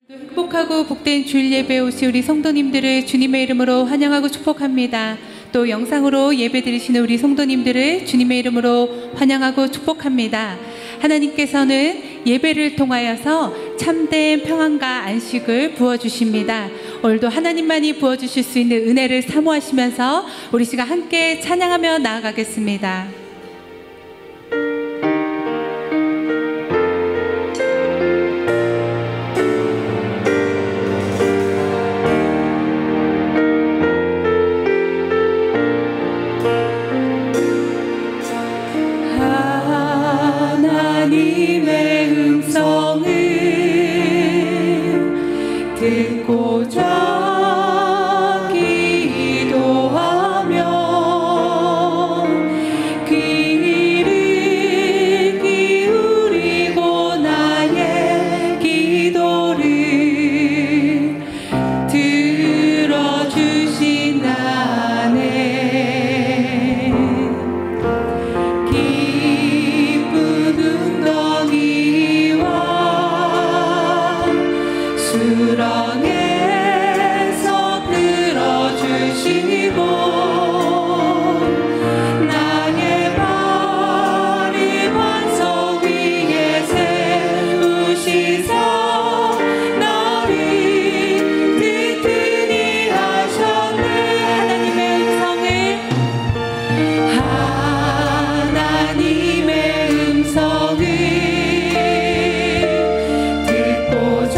행복하고 복된 주일 예배 오신 우리 성도님들을 주님의 이름으로 환영하고 축복합니다. 또 영상으로 예배 드리시는 우리 성도님들을 주님의 이름으로 환영하고 축복합니다. 하나님께서는 예배를 통하여서 참된 평안과 안식을 부어주십니다. 오늘도 하나님만이 부어주실 수 있는 은혜를 사모하시면서 우리 시간 함께 찬양하며 나아가겠습니다. 하나님의 음성을 듣고자 기도하며 귀를 기울이고 나의 기도를 들어주신다네. 수렁에서 들어주시고 나의 발을 반석 위에 세우시사 나를 든든히 하셨네. 하나님의 음성을 듣고자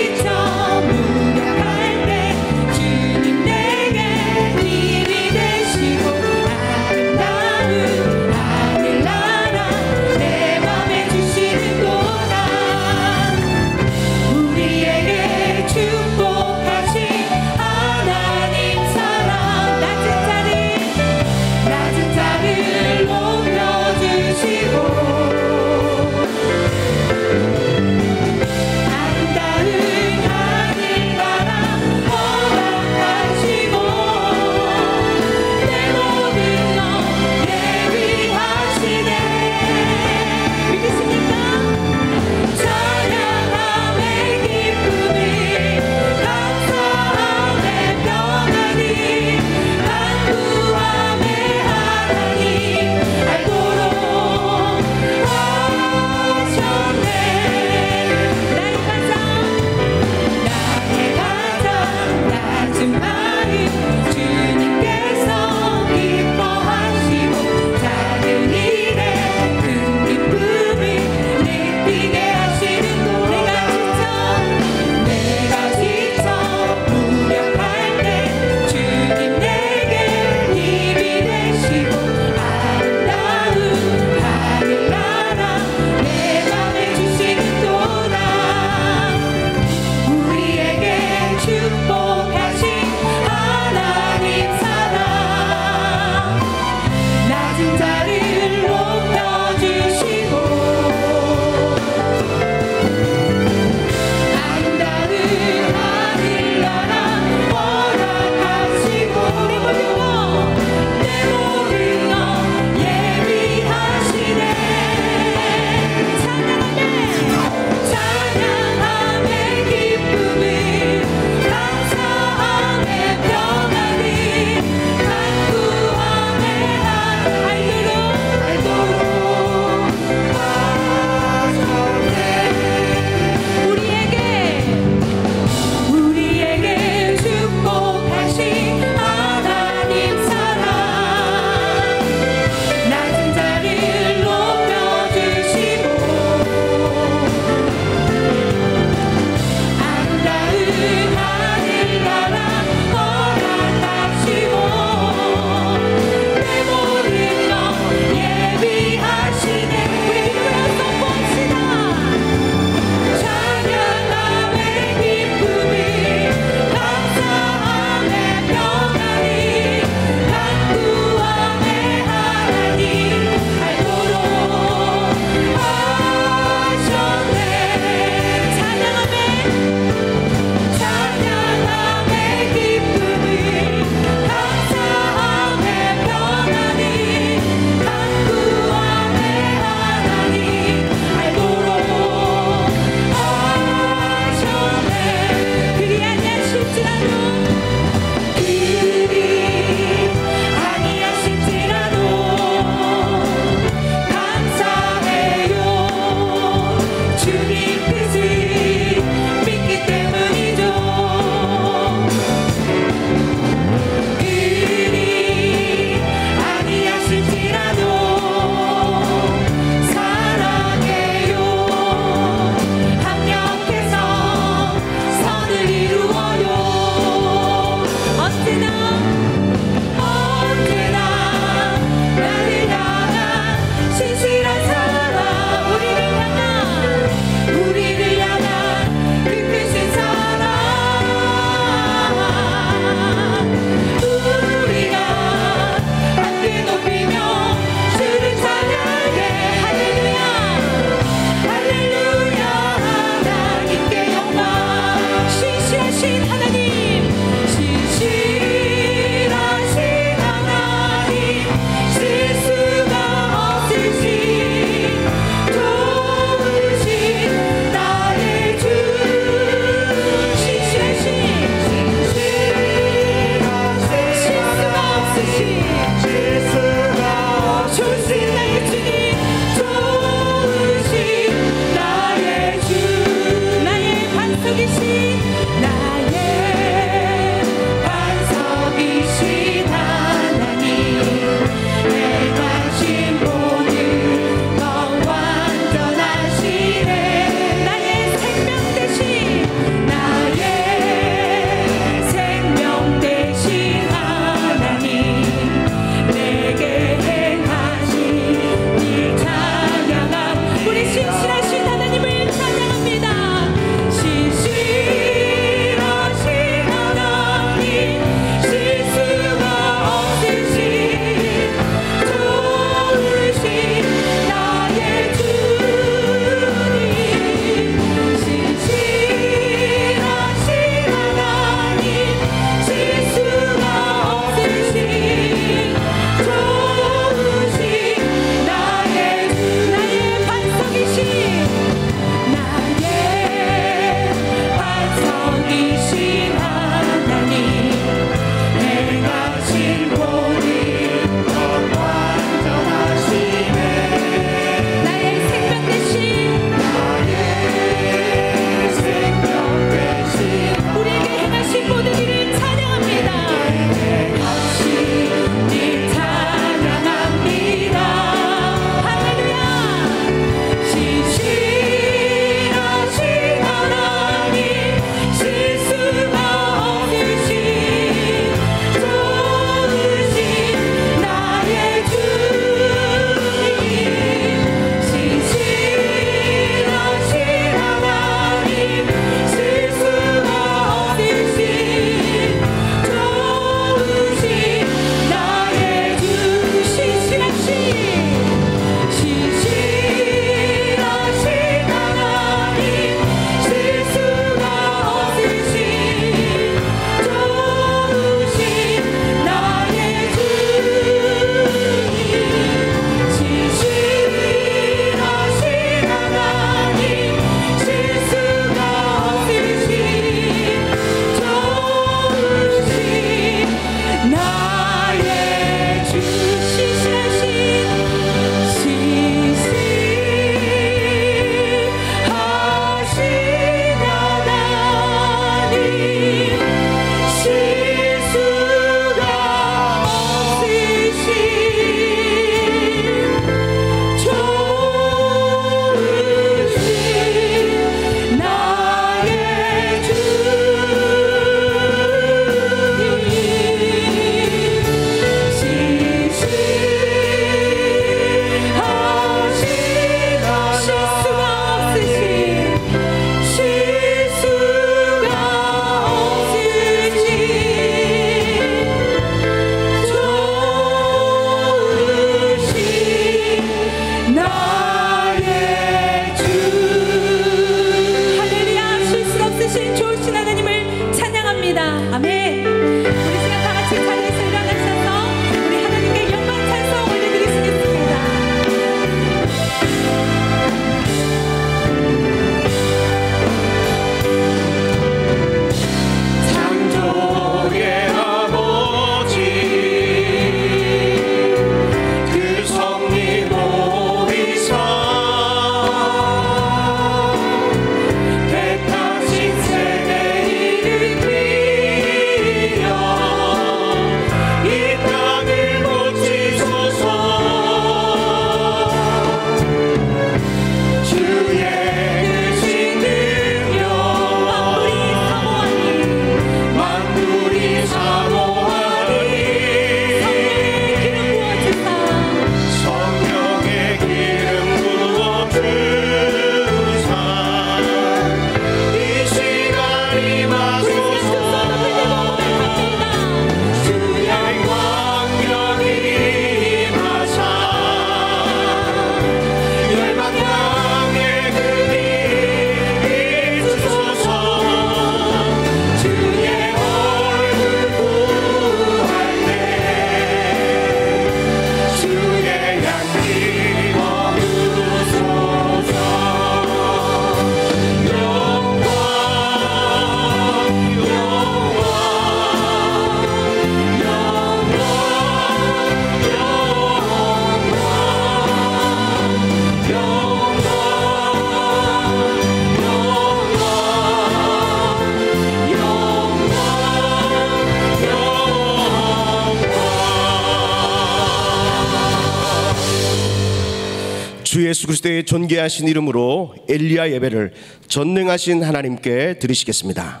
주 예수 그리스도의 존귀하신 이름으로 엘리야 예배를 전능하신 하나님께 드리시겠습니다.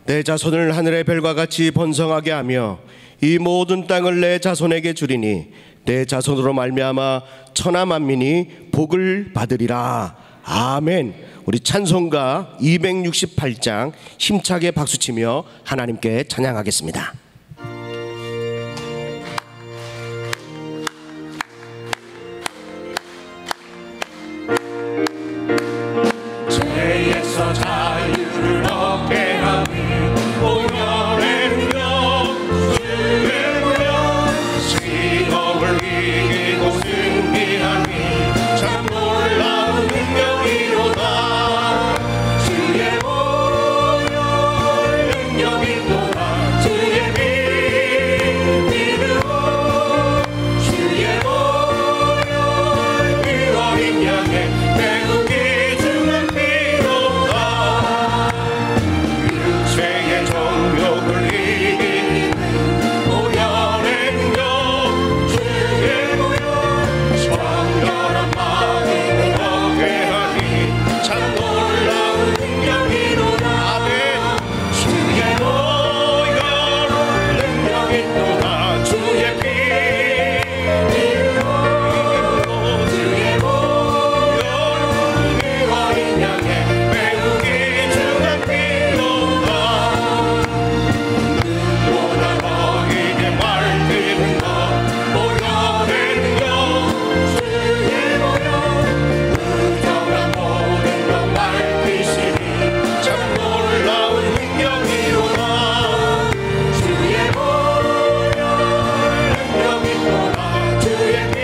내 자손을 하늘의 별과 같이 번성하게 하며 이 모든 땅을 내 자손에게 주리니 내 자손으로 말미암아 천하 만민이 복을 받으리라. 아멘. 우리 찬송가 268장 힘차게 박수치며 하나님께 찬양하겠습니다. 죄에서 자유를 얻게 하니 오늘의 능력 주의 무력 시험을 이기고 승리하니 참 놀라운 능력이로다. 주의 보혈 능력이로다. 주의 피 믿음으로 주의 보혈 그 어린 양의 매우 귀중한 피로다. 육체의 정욕을 이기는 보혈의 능력 주의 보혈 정결한 마음을 얻게 하니 참 놀라운 능력이로다. 아멘. 주의 보혈 능력이로다. 주의 피 믿음으로 주의 보혈 그 어린 양의 매우 귀중한 피로다. 눈보다 너에게 말리는 것 보혈의 능력 주의 보혈 의정한 모든 것 말리시니 참 놀라운 능력이로다. 주의 보혈 능력이로다. 주의 피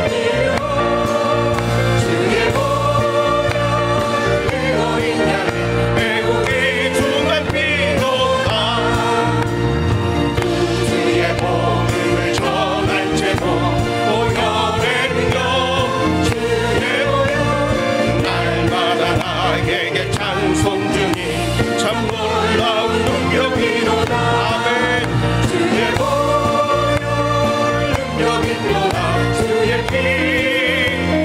믿음으로 주의 보혈 그 어린 양의 매우 귀중한 피로다. 주의 복음을 전할 제도 보혈의 능력 주의 보혈 날마다 나에게 찬송 주니 참 놀라운 능력이로다. 아멘. 주의 보혈 능력이로다. 주의 피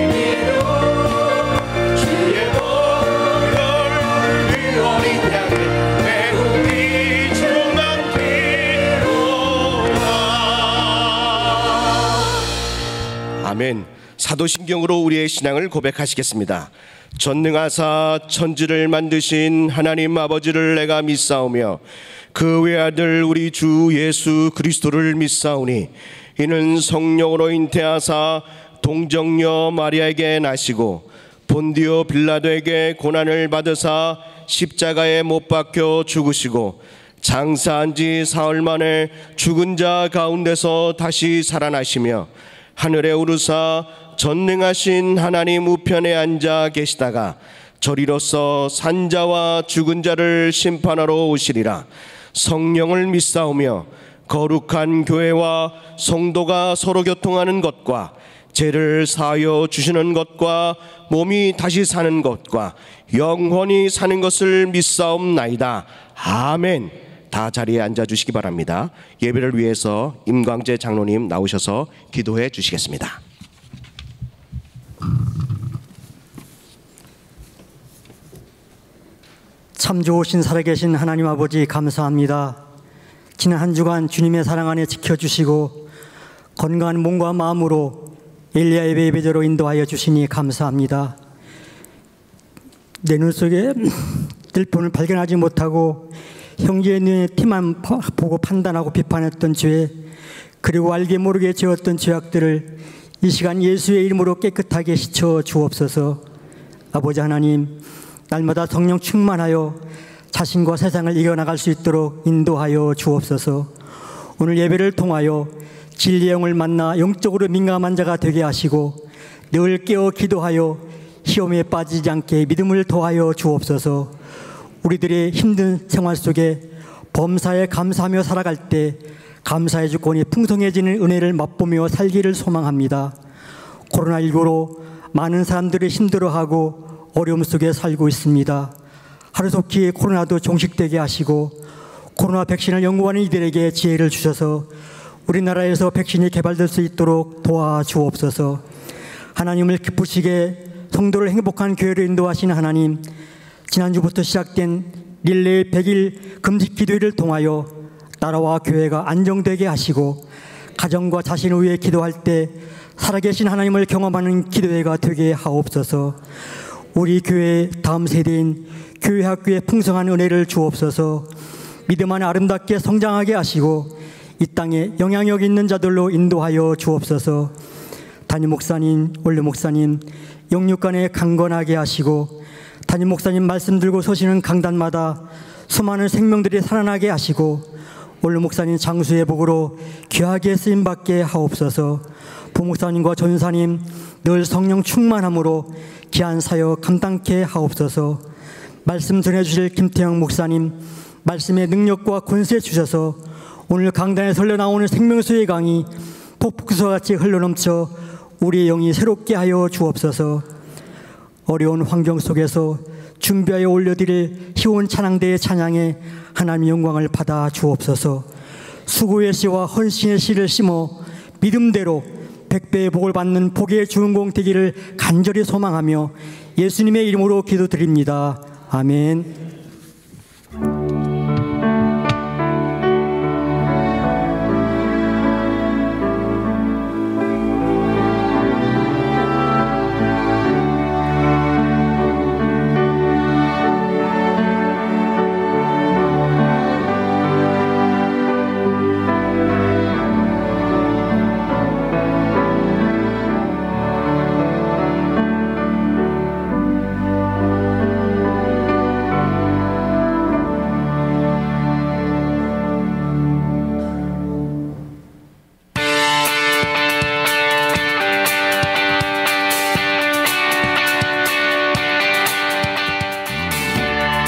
믿음으로 주의 보혈 그 어린 양의 매우 귀중한 피로다. 아멘. 사도신경으로 우리의 신앙을 고백하시겠습니다. 전능하사 천지를 만드신 하나님 아버지를 내가 믿사오며 그 외아들 우리 주 예수 그리스도를 믿사오니 이는 성령으로 잉태하사 동정녀 마리아에게 나시고 본디오 빌라도에게 고난을 받으사 십자가에 못 박혀 죽으시고 장사한 지 사흘 만에 죽은 자 가운데서 다시 살아나시며 하늘에 오르사 전능하신 하나님 우편에 앉아 계시다가 저리로서 산자와 죽은 자를 심판하러 오시리라. 성령을 믿사오며 거룩한 교회와 성도가 서로 교통하는 것과 죄를 사하여 주시는 것과 몸이 다시 사는 것과 영원히 사는 것을 믿사옵나이다. 아멘. 다 자리에 앉아 주시기 바랍니다. 예배를 위해서 임광재 장로님 나오셔서 기도해 주시겠습니다. 참 좋으신 살아계신 하나님 아버지 감사합니다. 지난 한 주간 주님의 사랑 안에 지켜주시고 건강한 몸과 마음으로 엘리야 예배대로 인도하여 주시니 감사합니다. 내 눈 속에 뜰폰을 발견하지 못하고 형제의 눈에 티만 보고 판단하고 비판했던 죄, 그리고 알게 모르게 지었던 죄악들을 이 시간 예수의 이름으로 깨끗하게 씻어 주옵소서. 아버지 하나님, 날마다 성령 충만하여 자신과 세상을 이겨나갈 수 있도록 인도하여 주옵소서. 오늘 예배를 통하여 진리의 영을 만나 영적으로 민감한 자가 되게 하시고 늘 깨어 기도하여 시험에 빠지지 않게 믿음을 더하여 주옵소서. 우리들의 힘든 생활 속에 범사에 감사하며 살아갈 때 감사의 주권이 풍성해지는 은혜를 맛보며 살기를 소망합니다. 코로나19로 많은 사람들이 힘들어하고 어려움 속에 살고 있습니다. 하루속히 코로나도 종식되게 하시고 코로나 백신을 연구하는 이들에게 지혜를 주셔서 우리나라에서 백신이 개발될 수 있도록 도와주옵소서. 하나님을 기쁘시게 성도를 행복한 교회로 인도하시는 하나님, 지난주부터 시작된 릴레이 100일 금식 기도회를 통하여 나라와 교회가 안정되게 하시고 가정과 자신을 위해 기도할 때 살아계신 하나님을 경험하는 기도회가 되게 하옵소서. 우리 교회의 다음 세대인 교회 학교에 풍성한 은혜를 주옵소서. 믿음 안에 아름답게 성장하게 하시고 이 땅에 영향력 있는 자들로 인도하여 주옵소서. 담임 목사님, 원로 목사님, 영육간에 강건하게 하시고 담임 목사님 말씀 들고 서시는 강단마다 수많은 생명들이 살아나게 하시고 원로 목사님 장수의 복으로 귀하게 쓰임받게 하옵소서. 부목사님과 전사님 늘 성령 충만함으로 귀한 사역 감당케 하옵소서. 말씀 전해주실 김태형 목사님 말씀의 능력과 권세 주셔서 오늘 강단에 설려 나오는 생명수의 강이 폭풍수같이 흘러넘쳐 우리의 영이 새롭게 하여 주옵소서. 어려운 환경 속에서 준비하여 올려드릴 희온 찬양대의 찬양에 하나님의 영광을 받아 주옵소서. 수고의 씨와 헌신의 씨를 심어 믿음대로 100배의 복을 받는 복의 주인공 되기를 간절히 소망하며 예수님의 이름으로 기도드립니다. 아멘.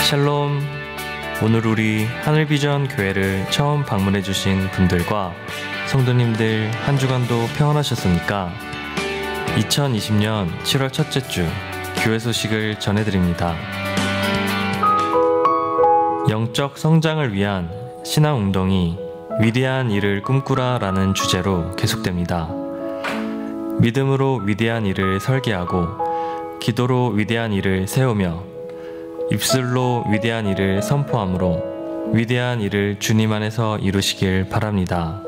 샬롬. 오늘 우리 하늘비전 교회를 처음 방문해 주신 분들과 성도님들 한 주간도 평안하셨습니까? 2020년 7월 첫째 주 교회 소식을 전해드립니다. 영적 성장을 위한 신앙 운동이 위대한 일을 꿈꾸라 라는 주제로 계속됩니다. 믿음으로 위대한 일을 설계하고 기도로 위대한 일을 세우며 입술로 위대한 일을 선포함으로 위대한 일을 주님 안에서 이루시길 바랍니다.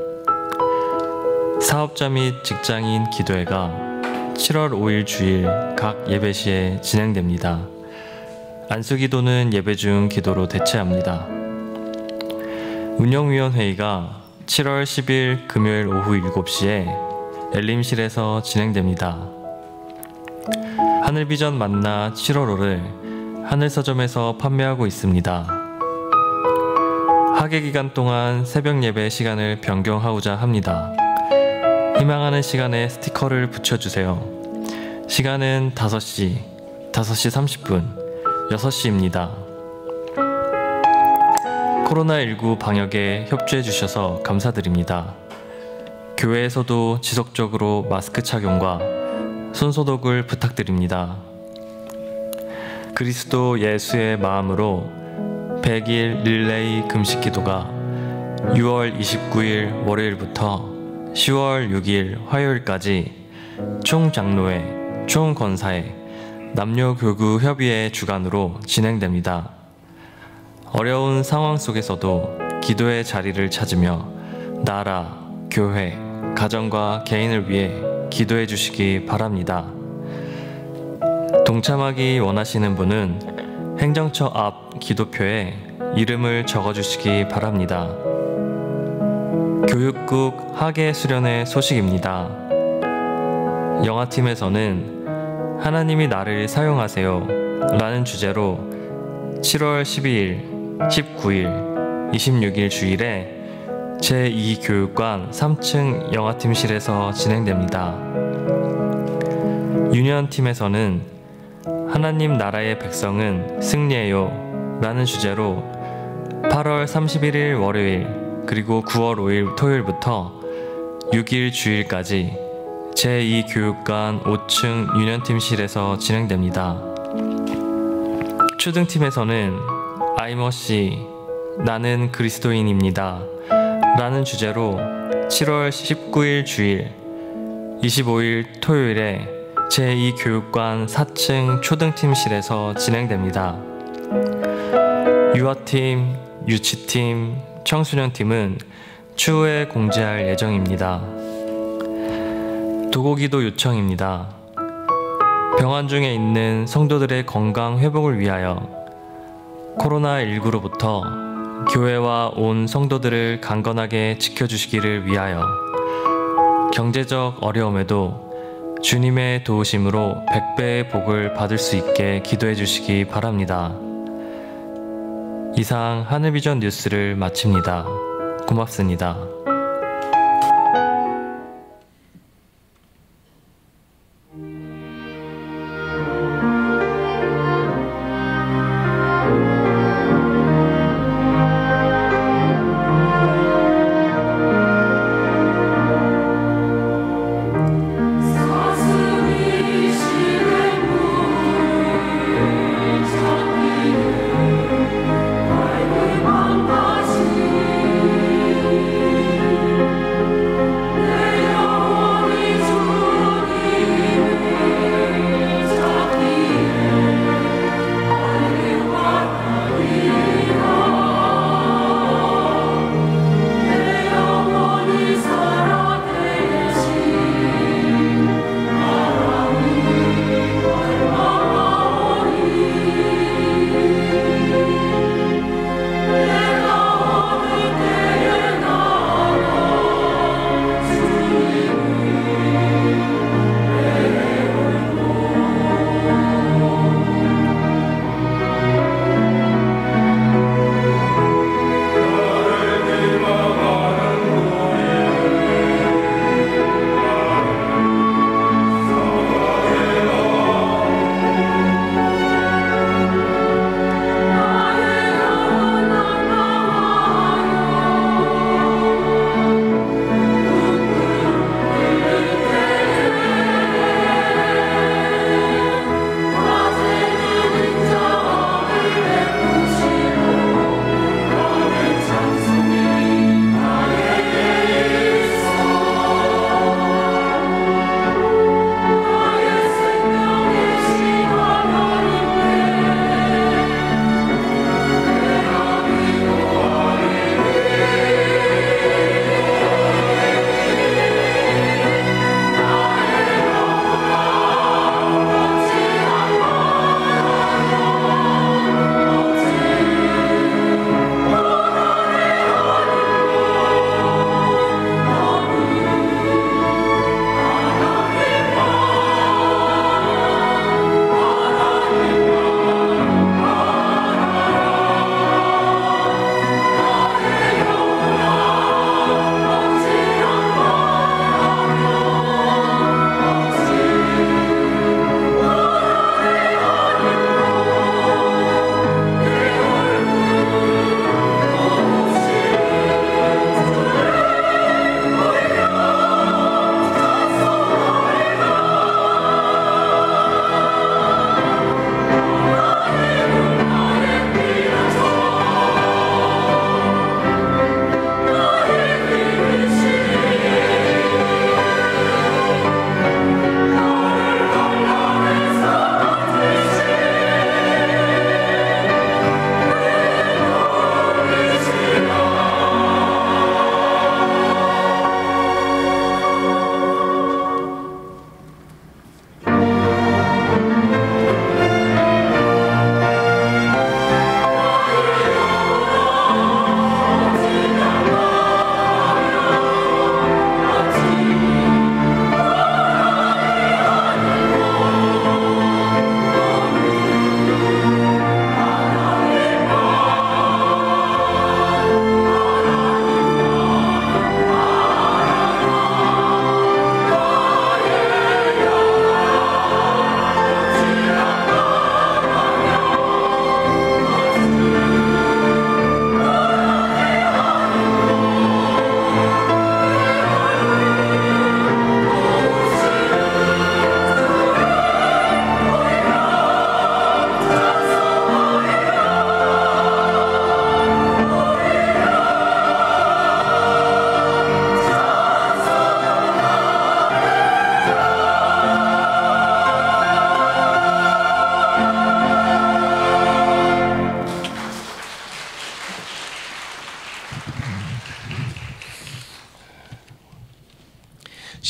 사업자 및 직장인 기도회가 7월 5일 주일 각 예배시에 진행됩니다. 안수기도는 예배 중 기도로 대체합니다. 운영위원회의가 7월 10일 금요일 오후 7시에 엘림실에서 진행됩니다. 하늘비전 만나 7월호를 하늘서점에서 판매하고 있습니다. 하계 기간 동안 새벽 예배 시간을 변경하고자 합니다. 희망하는 시간에 스티커를 붙여주세요. 시간은 5시, 5시 30분, 6시입니다. 코로나19 방역에 협조해 주셔서 감사드립니다. 교회에서도 지속적으로 마스크 착용과 손소독을 부탁드립니다. 그리스도 예수의 마음으로 100일 릴레이 금식 기도가 6월 29일 월요일부터 10월 6일 화요일까지 총장로회, 총권사회, 남녀교구 협의회 주관으로 진행됩니다. 어려운 상황 속에서도 기도의 자리를 찾으며 나라, 교회, 가정과 개인을 위해 기도해 주시기 바랍니다. 동참하기 원하시는 분은 행정처 앞 기도표에 이름을 적어주시기 바랍니다. 교육국 학예 수련회 소식입니다. 영화팀에서는 하나님이 나를 사용하세요 라는 주제로 7월 12일, 19일, 26일 주일에 제2교육관 3층 영화팀실에서 진행됩니다. 유년팀에서는 하나님 나라의 백성은 승리해요 라는 주제로 8월 31일 월요일 그리고 9월 5일 토요일부터 6일 주일까지 제2교육관 5층 유년팀실에서 진행됩니다. 초등팀에서는 아이머씨 나는 그리스도인입니다 라는 주제로 7월 19일 주일 25일 토요일에 제2교육관 4층 초등팀실에서 진행됩니다. 유아팀, 유치팀, 청소년팀은 추후에 공지할 예정입니다. 도고기도 요청입니다. 병환 중에 있는 성도들의 건강 회복을 위하여 코로나19로부터 교회와 온 성도들을 강건하게 지켜주시기를 위하여 경제적 어려움에도 주님의 도우심으로 100배의 복을 받을 수 있게 기도해 주시기 바랍니다. 이상 하늘비전 뉴스를 마칩니다. 고맙습니다.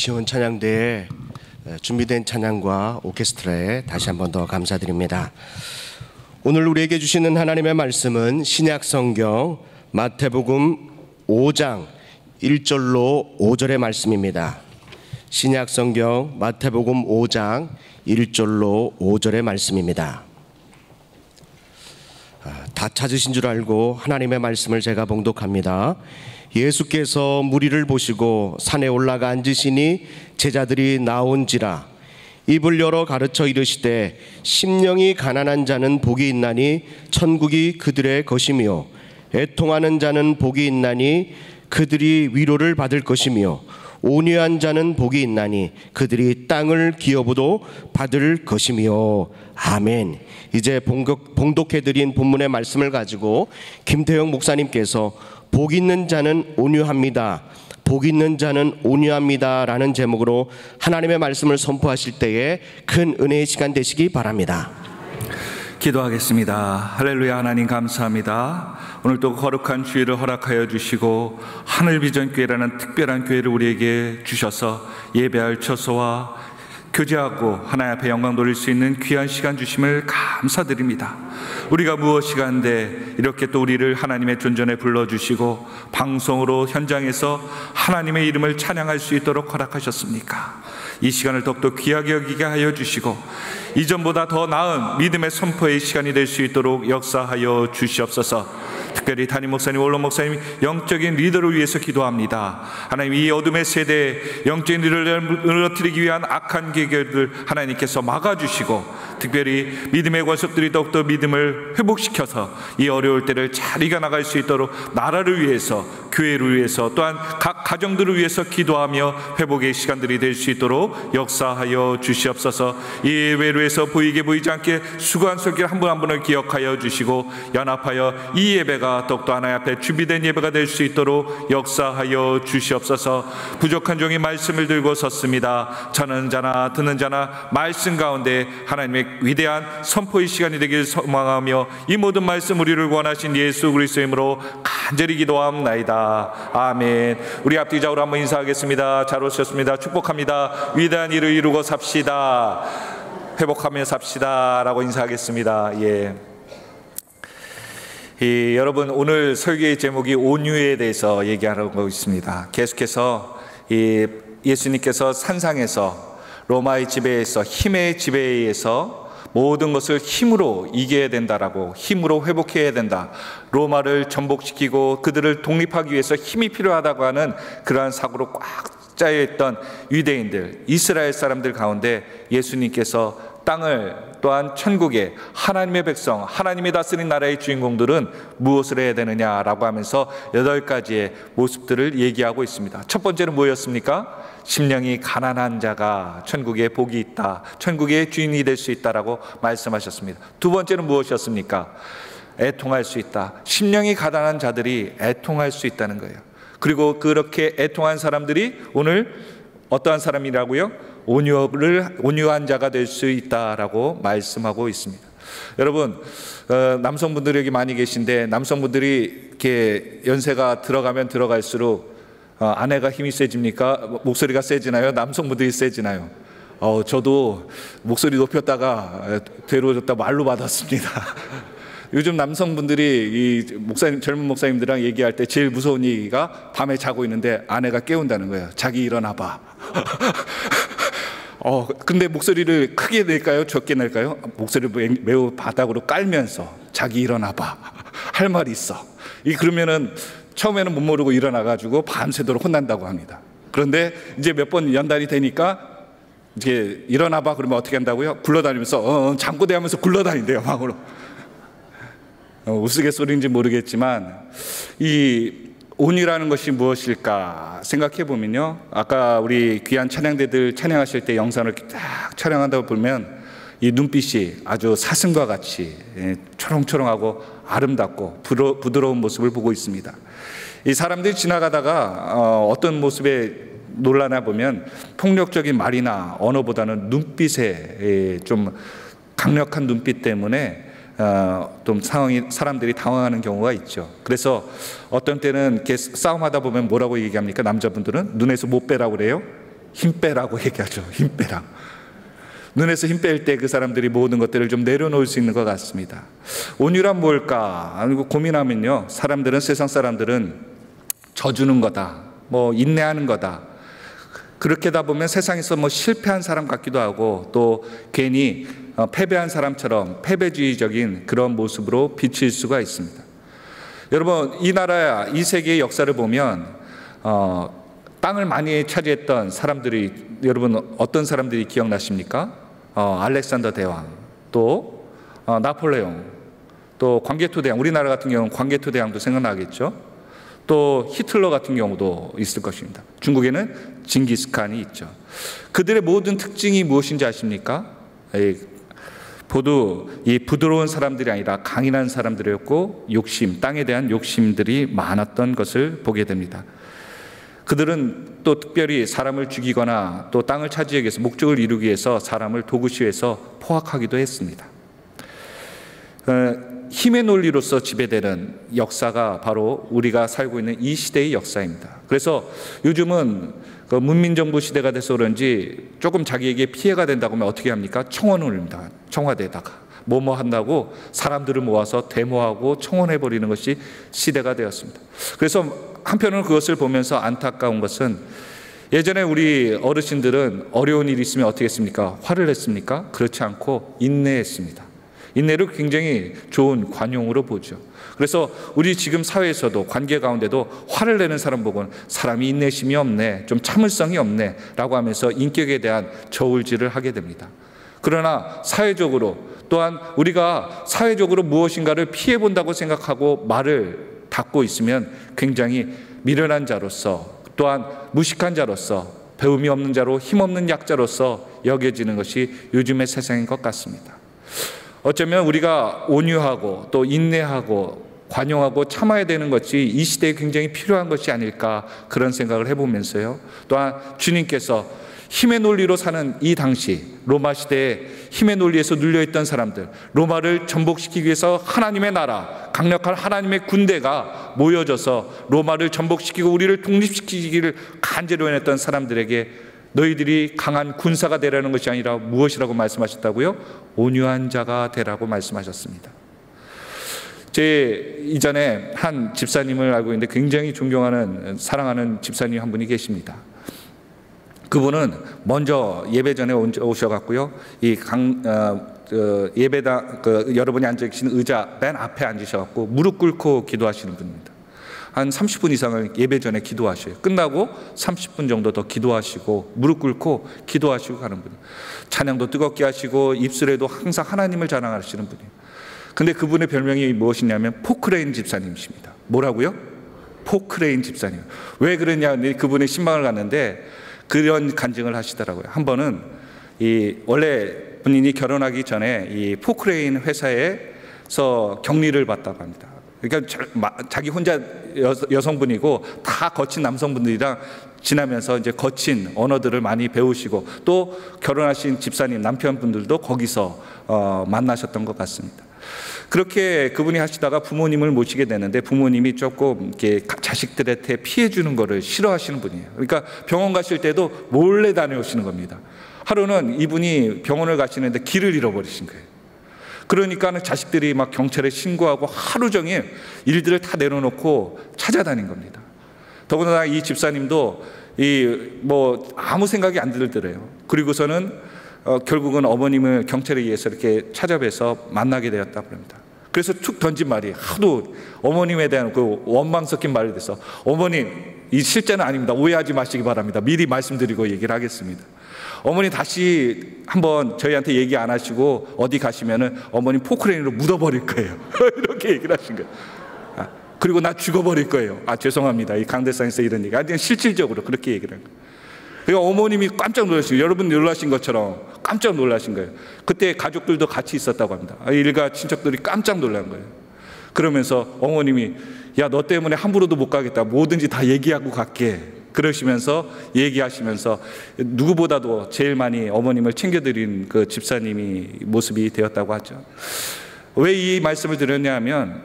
지원 찬양대에 준비된 찬양과 오케스트라에 다시 한 번 더 감사드립니다. 오늘 우리에게 주시는 하나님의 말씀은 신약 성경 마태복음 5장 1절로 5절의 말씀입니다. 신약 성경 마태복음 5장 1절로 5절의 말씀입니다. 다 찾으신 줄 알고 하나님의 말씀을 제가 봉독합니다. 예수께서 무리를 보시고 산에 올라가 앉으시니 제자들이 나온지라. 입을 열어 가르쳐 이르시되 심령이 가난한 자는 복이 있나니 천국이 그들의 것이며 애통하는 자는 복이 있나니 그들이 위로를 받을 것이며 온유한 자는 복이 있나니 그들이 땅을 기업으로 받을 것이며. 아멘. 이제 봉독해드린 본문의 말씀을 가지고 김태형 목사님께서 복 있는 자는 온유합니다, 복 있는 자는 온유합니다 라는 제목으로 하나님의 말씀을 선포하실 때에 큰 은혜의 시간 되시기 바랍니다. 기도하겠습니다. 할렐루야. 하나님 감사합니다. 오늘 또 거룩한 주일을 허락하여 주시고 하늘비전교회라는 특별한 교회를 우리에게 주셔서 예배할 처소와 교제하고 하나님 앞에 영광 돌릴 수 있는 귀한 시간 주심을 감사드립니다. 우리가 무엇이가 한데 이렇게 또 우리를 하나님의 존전에 불러주시고 방송으로 현장에서 하나님의 이름을 찬양할 수 있도록 허락하셨습니까? 이 시간을 더욱더 귀하게 여기게 하여 주시고 이전보다 더 나은 믿음의 선포의 시간이 될 수 있도록 역사하여 주시옵소서. 특별히 담임 목사님, 원로 목사님 영적인 리더를 위해서 기도합니다. 하나님, 이 어둠의 세대에 영적인 리더를 무너뜨리기 위한 악한 계획을 하나님께서 막아주시고 특별히 믿음의 권속들이 더욱더 믿음을 회복시켜서 이 어려울 때를 잘 이겨나갈 수 있도록 나라를 위해서, 교회를 위해서, 또한 각 가정들을 위해서 기도하며 회복의 시간들이 될 수 있도록 역사하여 주시옵소서. 이 외로에서 보이게 보이지 않게 수고한 손길 한 분 한 분을 기억하여 주시고 연합하여 이 예배가 더욱더 하나님 앞에 준비된 예배가 될 수 있도록 역사하여 주시옵소서. 부족한 종이 말씀을 들고 섰습니다. 저는 자나 듣는 자나 말씀 가운데 하나님의 위대한 선포의 시간이 되길 소망하며 이 모든 말씀 우리를 원하신 예수 그리스도의 이름으로 간절히 기도합나이다. 아멘. 우리 앞뒤 좌우로 한번 인사하겠습니다. 잘 오셨습니다. 축복합니다. 위대한 일을 이루고 삽시다. 회복하며 삽시다 라고 인사하겠습니다. 여러분, 오늘 설교의 제목이 온유에 대해서 얘기하고 있습니다. 계속해서 예수님께서 산상에서 로마의 지배에서, 힘의 지배에 의해서 모든 것을 힘으로 이겨야 된다라고, 힘으로 회복해야 된다, 로마를 전복시키고 그들을 독립하기 위해서 힘이 필요하다고 하는 그러한 사고로 꽉 짜여있던 유대인들, 이스라엘 사람들 가운데 예수님께서 땅을, 또한 천국의 하나님의 백성, 하나님이 다스린 나라의 주인공들은 무엇을 해야 되느냐라고 하면서 8가지의 모습들을 얘기하고 있습니다. 첫 번째는 뭐였습니까? 심령이 가난한 자가 천국에 복이 있다, 천국의 주인이 될 수 있다라고 말씀하셨습니다. 두 번째는 무엇이었습니까? 애통할 수 있다. 심령이 가난한 자들이 애통할 수 있다는 거예요. 그리고 그렇게 애통한 사람들이 오늘 어떠한 사람이라고요? 온유한 자가 될 수 있다라고 말씀하고 있습니다. 여러분, 남성분들이 여기 많이 계신데 남성분들이 이렇게 연세가 들어가면 들어갈수록 아내가 힘이 세집니까? 목소리가 세지나요? 남성분들이 세지나요? 저도 목소리 높였다가 괴로워졌다 말로 받았습니다. 요즘 남성분들이 젊은 목사님들이랑 얘기할 때 제일 무서운 얘기가 밤에 자고 있는데 아내가 깨운다는 거예요. 자기 일어나봐. 근데 목소리를 크게 낼까요? 적게 낼까요? 목소리를 매우 바닥으로 깔면서 자기 일어나봐. 할 말이 있어. 그러면은 처음에는 못 모르고 일어나가지고 밤새도록 혼난다고 합니다. 그런데 이제 몇 번 연달이 되니까 이제 일어나봐 그러면 어떻게 한다고요? 굴러다니면서 잠꼬대하면서 굴러다닌대요, 방으로. 우스갯소리인지 모르겠지만 이 온유라는 것이 무엇일까 생각해 보면요, 아까 우리 귀한 찬양대들 찬양하실 때 영상을 딱 촬영한다고 보면 이 눈빛이 아주 사슴과 같이 초롱초롱하고 아름답고 부드러운 모습을 보고 있습니다. 이 사람들이 지나가다가 어떤 모습에 놀라나 보면 폭력적인 말이나 언어보다는 눈빛에 좀 강력한 눈빛 때문에 좀 사람들이 당황하는 경우가 있죠. 그래서 어떤 때는 이렇게 싸움하다 보면 뭐라고 얘기합니까? 남자분들은 눈에서 못 빼라고 그래요. 힘 빼라고 얘기하죠. 힘 빼라. 눈에서 힘 뺄 때 그 사람들이 모든 것들을 좀 내려놓을 수 있는 것 같습니다. 온유란 뭘까? 고민하면요, 세상 사람들은 져주는 거다, 뭐 인내하는 거다, 그렇게 다 보면 세상에서 뭐 실패한 사람 같기도 하고, 또 괜히 패배한 사람처럼 패배주의적인 그런 모습으로 비칠 수가 있습니다. 여러분, 이 나라, 이 세계의 역사를 보면 땅을 많이 차지했던 사람들이, 여러분 어떤 사람들이 기억나십니까? 알렉산더 대왕, 또 나폴레옹, 또 광개토 대왕, 우리나라 같은 경우는 광개토 대왕도 생각나겠죠. 또 히틀러 같은 경우도 있을 것입니다. 중국에는 징기스칸이 있죠. 그들의 모든 특징이 무엇인지 아십니까? 모두 이 부드러운 사람들이 아니라 강인한 사람들이었고, 욕심, 땅에 대한 욕심들이 많았던 것을 보게 됩니다. 그들은 또 특별히 사람을 죽이거나 또 땅을 차지하기 위해서, 목적을 이루기 위해서 사람을 도구시에서 포악하기도 했습니다. 힘의 논리로서 지배되는 역사가 바로 우리가 살고 있는 이 시대의 역사입니다. 그래서 요즘은 문민정부 시대가 돼서 그런지 조금 자기에게 피해가 된다고 하면 어떻게 합니까? 청원을 올립니다. 청와대에다가 뭐뭐 한다고 사람들을 모아서 데모하고 청원해버리는 것이 시대가 되었습니다. 그래서 한편으로는 그것을 보면서 안타까운 것은, 예전에 우리 어르신들은 어려운 일이 있으면 어떻게 했습니까? 화를 냈습니까? 그렇지 않고 인내했습니다. 인내를 굉장히 좋은 관용으로 보죠. 그래서 우리 지금 사회에서도, 관계 가운데도 화를 내는 사람 보고는 사람이 인내심이 없네, 좀 참을성이 없네 라고 하면서 인격에 대한 저울질을 하게 됩니다. 그러나 사회적으로, 또한 우리가 사회적으로 무엇인가를 피해본다고 생각하고 말을 닫고 있으면 굉장히 미련한 자로서, 또한 무식한 자로서, 배움이 없는 자로, 힘없는 약자로서 여겨지는 것이 요즘의 세상인 것 같습니다. 어쩌면 우리가 온유하고 또 인내하고 관용하고 참아야 되는 것이 이 시대에 굉장히 필요한 것이 아닐까, 그런 생각을 해보면서요, 또한 주님께서 힘의 논리로 사는 이 당시 로마 시대에 힘의 논리에서 눌려있던 사람들, 로마를 전복시키기 위해서 하나님의 나라, 강력한 하나님의 군대가 모여져서 로마를 전복시키고 우리를 독립시키기를 간절히 원했던 사람들에게 너희들이 강한 군사가 되라는 것이 아니라 무엇이라고 말씀하셨다고요? 온유한 자가 되라고 말씀하셨습니다. 제 이전에 한 집사님을 알고 있는데 굉장히 존경하는, 사랑하는 집사님 한 분이 계십니다. 그분은 먼저 예배 전에 오셔갖고요, 이 예배당, 여러분이 앉아 계신 의자 맨 앞에 앉으셔갖고 무릎 꿇고 기도하시는 분입니다. 한 30분 이상을 예배 전에 기도하셔요. 끝나고 30분 정도 더 기도하시고 무릎 꿇고 기도하시고 가는 분이에요. 찬양도 뜨겁게 하시고 입술에도 항상 하나님을 자랑하시는 분이에요. 근데 그분의 별명이 무엇이냐면 포크레인 집사님이십니다. 뭐라고요? 포크레인 집사님. 왜 그러냐, 그분의 신방을 갔는데 그런 간증을 하시더라고요. 한 번은 원래 본인이 결혼하기 전에 이 포크레인 회사에서 격리를 받다고 합니다. 그러니까 자기 혼자 여성분이고 다 거친 남성분들이랑 지나면서 이제 거친 언어들을 많이 배우시고, 또 결혼하신 집사님 남편분들도 거기서 만나셨던 것 같습니다. 그렇게 그분이 하시다가 부모님을 모시게 되는데, 부모님이 조금 이렇게 자식들한테 피해 주는 거를 싫어하시는 분이에요. 그러니까 병원 가실 때도 몰래 다녀오시는 겁니다. 하루는 이분이 병원을 가시는데 길을 잃어버리신 거예요. 그러니까 자식들이 막 경찰에 신고하고 하루 종일 일들을 다 내려놓고 찾아다닌 겁니다. 더군다나 이 집사님도 아무 생각이 안 들더래요. 그리고서는 결국은 어머님을 경찰에 의해서 이렇게 찾아뵈서 만나게 되었다고 합니다. 그래서 툭 던진 말이, 하도 어머님에 대한 그 원망 섞인 말이 돼서, 어머님, 이 실제는 아닙니다. 오해하지 마시기 바랍니다. 미리 말씀드리고 얘기를 하겠습니다. 어머니 다시 한번 저희한테 얘기 안 하시고 어디 가시면은 어머님 포크레인으로 묻어버릴 거예요. 이렇게 얘기를 하신 거예요. 그리고 나 죽어버릴 거예요. 죄송합니다. 이 강대상에서 이런 얘기. 그냥 실질적으로 그렇게 얘기를 한 거예요. 그러니까 어머님이 깜짝 놀라시고, 여러분 놀라신 것처럼 깜짝 놀라신 거예요. 그때 가족들도 같이 있었다고 합니다. 일가 친척들이 깜짝 놀란 거예요. 그러면서 어머님이, 야, 너 때문에 함부로도 못 가겠다. 뭐든지 다 얘기하고 갈게. 그러시면서 얘기하시면서 누구보다도 제일 많이 어머님을 챙겨드린 그 집사님이 모습이 되었다고 하죠. 왜 이 말씀을 드렸냐 하면,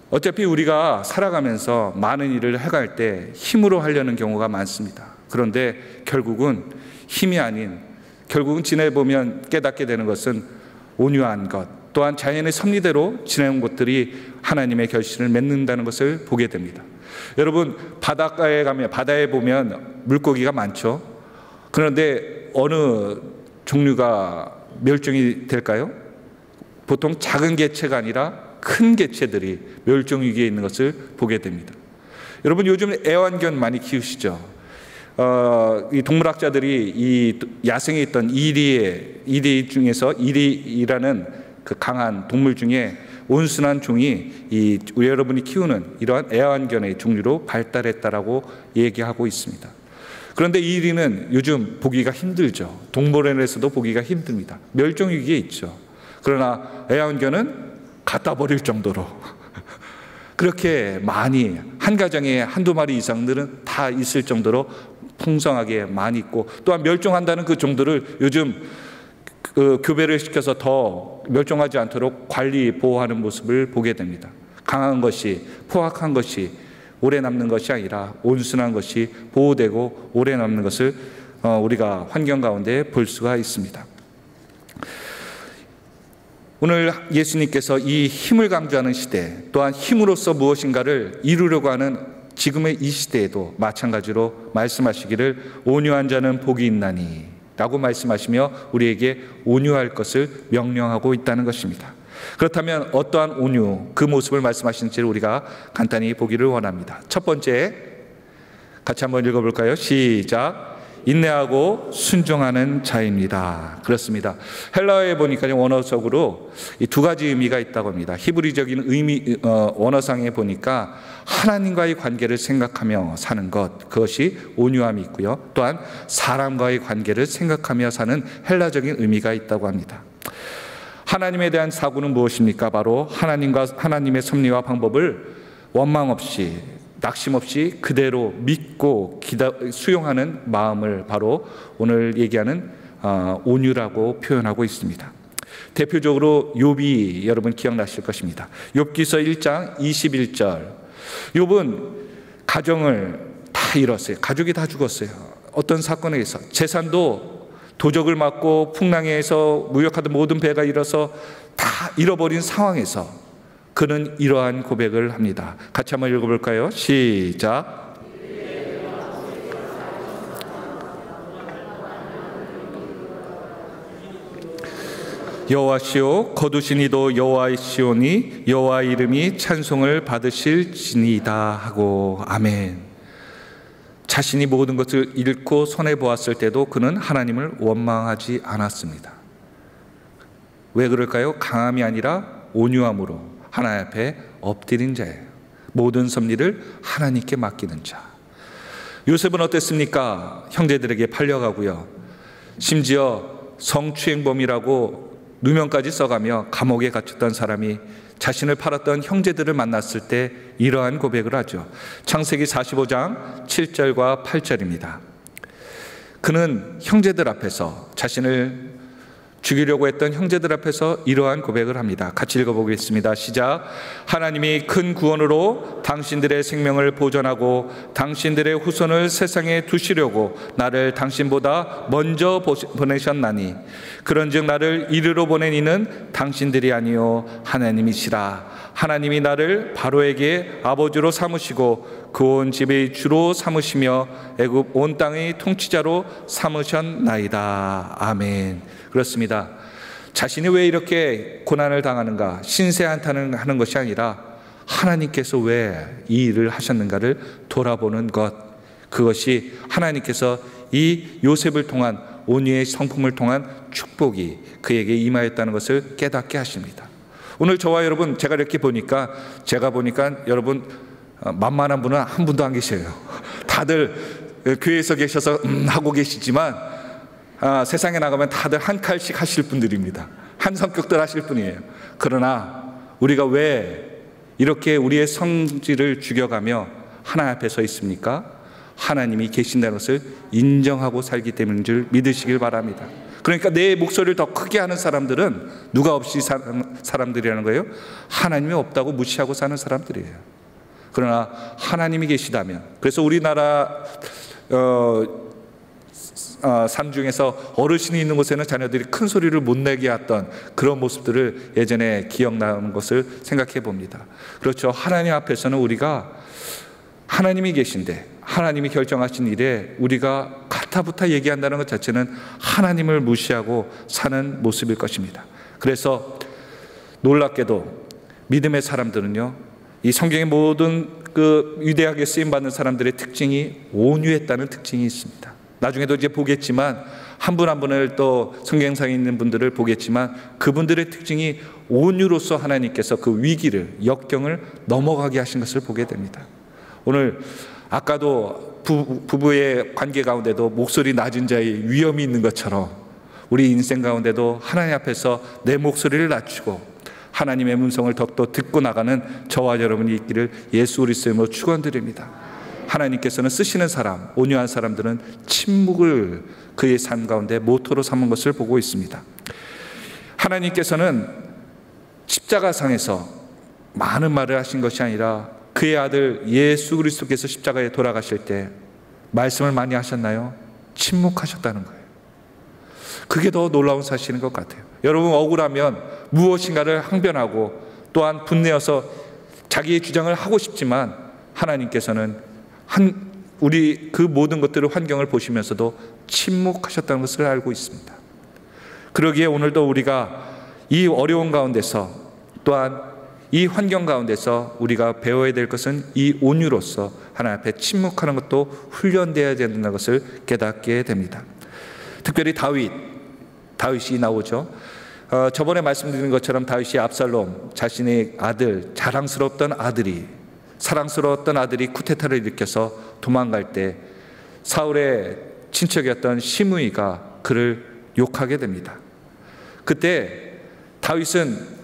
어차피 우리가 살아가면서 많은 일을 해갈 때 힘으로 하려는 경우가 많습니다. 그런데 결국은 힘이 아닌, 결국은 지내보면 깨닫게 되는 것은 온유한 것, 또한 자연의 섭리대로 지내온 것들이 하나님의 결실을 맺는다는 것을 보게 됩니다. 여러분, 바닷가에 가면, 바다에 보면 물고기가 많죠. 그런데 어느 종류가 멸종이 될까요? 보통 작은 개체가 아니라 큰 개체들이 멸종 위기에 있는 것을 보게 됩니다. 여러분, 요즘 애완견 많이 키우시죠? 이 동물학자들이 이 야생에 있던 이리 중에서 이리라는 그 강한 동물 중에 온순한 종이 우리 여러분이 키우는 이러한 애완견의 종류로 발달했다라고 얘기하고 있습니다. 그런데 이리는 요즘 보기가 힘들죠. 동물원에서도 보기가 힘듭니다. 멸종 위기에 있죠. 그러나 애완견은 갖다 버릴 정도로 그렇게 많이, 한 가정에 한두 마리 이상들은 다 있을 정도로 풍성하게 많이 있고, 또한 멸종한다는 그 종들을 요즘 교배를 시켜서 더 멸종하지 않도록 관리, 보호하는 모습을 보게 됩니다. 강한 것이, 포악한 것이 오래 남는 것이 아니라 온순한 것이 보호되고 오래 남는 것을 우리가 환경 가운데 볼 수가 있습니다. 오늘 예수님께서 이 힘을 강조하는 시대, 또한 힘으로써 무엇인가를 이루려고 하는 지금의 이 시대에도 마찬가지로 말씀하시기를 온유한 자는 복이 있나니 라고 말씀하시며 우리에게 온유할 것을 명령하고 있다는 것입니다. 그렇다면 어떠한 온유, 그 모습을 말씀하시는지를 우리가 간단히 보기를 원합니다. 첫 번째, 같이 한번 읽어볼까요? 시작. 인내하고 순종하는 자입니다. 그렇습니다. 헬라어에 보니까 원어적으로 이 두 가지 의미가 있다고 합니다. 히브리적인 의미, 원어상에 보니까 하나님과의 관계를 생각하며 사는 것, 그것이 온유함이 있고요. 또한 사람과의 관계를 생각하며 사는 헬라적인 의미가 있다고 합니다. 하나님에 대한 사고는 무엇입니까? 바로 하나님의 섭리와 방법을 원망 없이, 낙심 없이 그대로 믿고 수용하는 마음을 바로 오늘 얘기하는 온유라고 표현하고 있습니다. 대표적으로 욥이 여러분 기억나실 것입니다. 욥기서 1장 21절. 욥은 가정을 다 잃었어요. 가족이 다 죽었어요. 어떤 사건에 의해서 재산도 도적을 맞고 풍랑에서 무역하던 모든 배가 잃어서 다 잃어버린 상황에서 그는 이러한 고백을 합니다. 같이 한번 읽어볼까요? 시작. 여호와시오, 거두신 이도 여호와이시오니 여호와 이름이 찬송을 받으실지니이다 하고. 아멘. 자신이 모든 것을 잃고 손해보았을 때도 그는 하나님을 원망하지 않았습니다. 왜 그럴까요? 강함이 아니라 온유함으로 하나님 앞에 엎드린 자예요. 모든 섭리를 하나님께 맡기는 자. 요셉은 어땠습니까? 형제들에게 팔려가고요. 심지어 성추행범이라고 누명까지 써가며 감옥에 갇혔던 사람이 자신을 팔았던 형제들을 만났을 때 이러한 고백을 하죠. 창세기 45장 7절과 8절입니다. 그는 형제들 앞에서, 자신을 죽이려고 했던 형제들 앞에서 이러한 고백을 합니다. 같이 읽어보겠습니다. 시작. 하나님이 큰 구원으로 당신들의 생명을 보존하고 당신들의 후손을 세상에 두시려고 나를 당신보다 먼저 보내셨나니 그런즉 나를 이르러 보낸 이는 당신들이 아니요 하나님이시라. 하나님이 나를 바로에게 아버지로 삼으시고 그 온 집의 주로 삼으시며 애굽 온 땅의 통치자로 삼으셨나이다. 아멘. 그렇습니다. 자신이 왜 이렇게 고난을 당하는가, 신세 한탄을 하는 것이 아니라 하나님께서 왜 이 일을 하셨는가를 돌아보는 것, 그것이 하나님께서 이 요셉을 통한 온유의 성품을 통한 축복이 그에게 임하였다는 것을 깨닫게 하십니다. 오늘 저와 여러분, 제가 이렇게 보니까 여러분 만만한 분은 한 분도 안 계셔요. 다들 교회에서 계셔서 하고 계시지만 세상에 나가면 다들 한 칼씩 하실 분들입니다. 한 성격들 하실 분이에요. 그러나 우리가 왜 이렇게 우리의 성질을 죽여가며 하나님 앞에 서 있습니까? 하나님이 계신다는 것을 인정하고 살기 때문인 줄 믿으시길 바랍니다. 그러니까 내 목소리를 더 크게 하는 사람들은 누가 없이 사는 사람들이라는 거예요? 하나님이 없다고 무시하고 사는 사람들이에요. 그러나 하나님이 계시다면, 그래서 우리나라 삶 중에서 어르신이 있는 곳에는 자녀들이 큰 소리를 못 내게 했던 그런 모습들을 예전에 기억나는 것을 생각해 봅니다. 그렇죠. 하나님 앞에서는 우리가 하나님이 계신데 하나님이 결정하신 일에 우리가 가타부타 얘기한다는 것 자체는 하나님을 무시하고 사는 모습일 것입니다. 그래서 놀랍게도 믿음의 사람들은요, 이 성경의 모든 그 위대하게 쓰임받는 사람들의 특징이 온유했다는 특징이 있습니다. 나중에도 이제 보겠지만 한 분 한 분을 또 성경상에 있는 분들을 보겠지만 그분들의 특징이 온유로서 하나님께서 그 위기를, 역경을 넘어가게 하신 것을 보게 됩니다. 오늘 아까도 부부의 관계 가운데도 목소리 낮은 자의 위험이 있는 것처럼 우리 인생 가운데도 하나님 앞에서 내 목소리를 낮추고 하나님의 음성을 더욱더 듣고 나가는 저와 여러분이 있기를 예수 그리스도의 이름으로 축원드립니다. 하나님께서는 쓰시는 사람, 온유한 사람들은 침묵을 그의 삶 가운데 모토로 삼은 것을 보고 있습니다. 하나님께서는 십자가상에서 많은 말을 하신 것이 아니라 그의 아들 예수 그리스도께서 십자가에 돌아가실 때 말씀을 많이 하셨나요? 침묵하셨다는 거예요. 그게 더 놀라운 사실인 것 같아요. 여러분, 억울하면 무엇인가를 항변하고 또한 분내어서 자기의 주장을 하고 싶지만 하나님께서는 우리 그 모든 것들을, 환경을 보시면서도 침묵하셨다는 것을 알고 있습니다. 그러기에 오늘도 우리가 이 어려운 가운데서 또한 이 환경 가운데서 우리가 배워야 될 것은 이 온유로서 하나님 앞에 침묵하는 것도 훈련되어야 된다는 것을 깨닫게 됩니다. 특별히 다윗이 나오죠. 저번에 말씀드린 것처럼 다윗이 압살롬, 자신의 아들, 자랑스러웠던 아들이, 사랑스러웠던 아들이 쿠데타를 일으켜서 도망갈 때 사울의 친척이었던 시므이가 그를 욕하게 됩니다. 그때 다윗은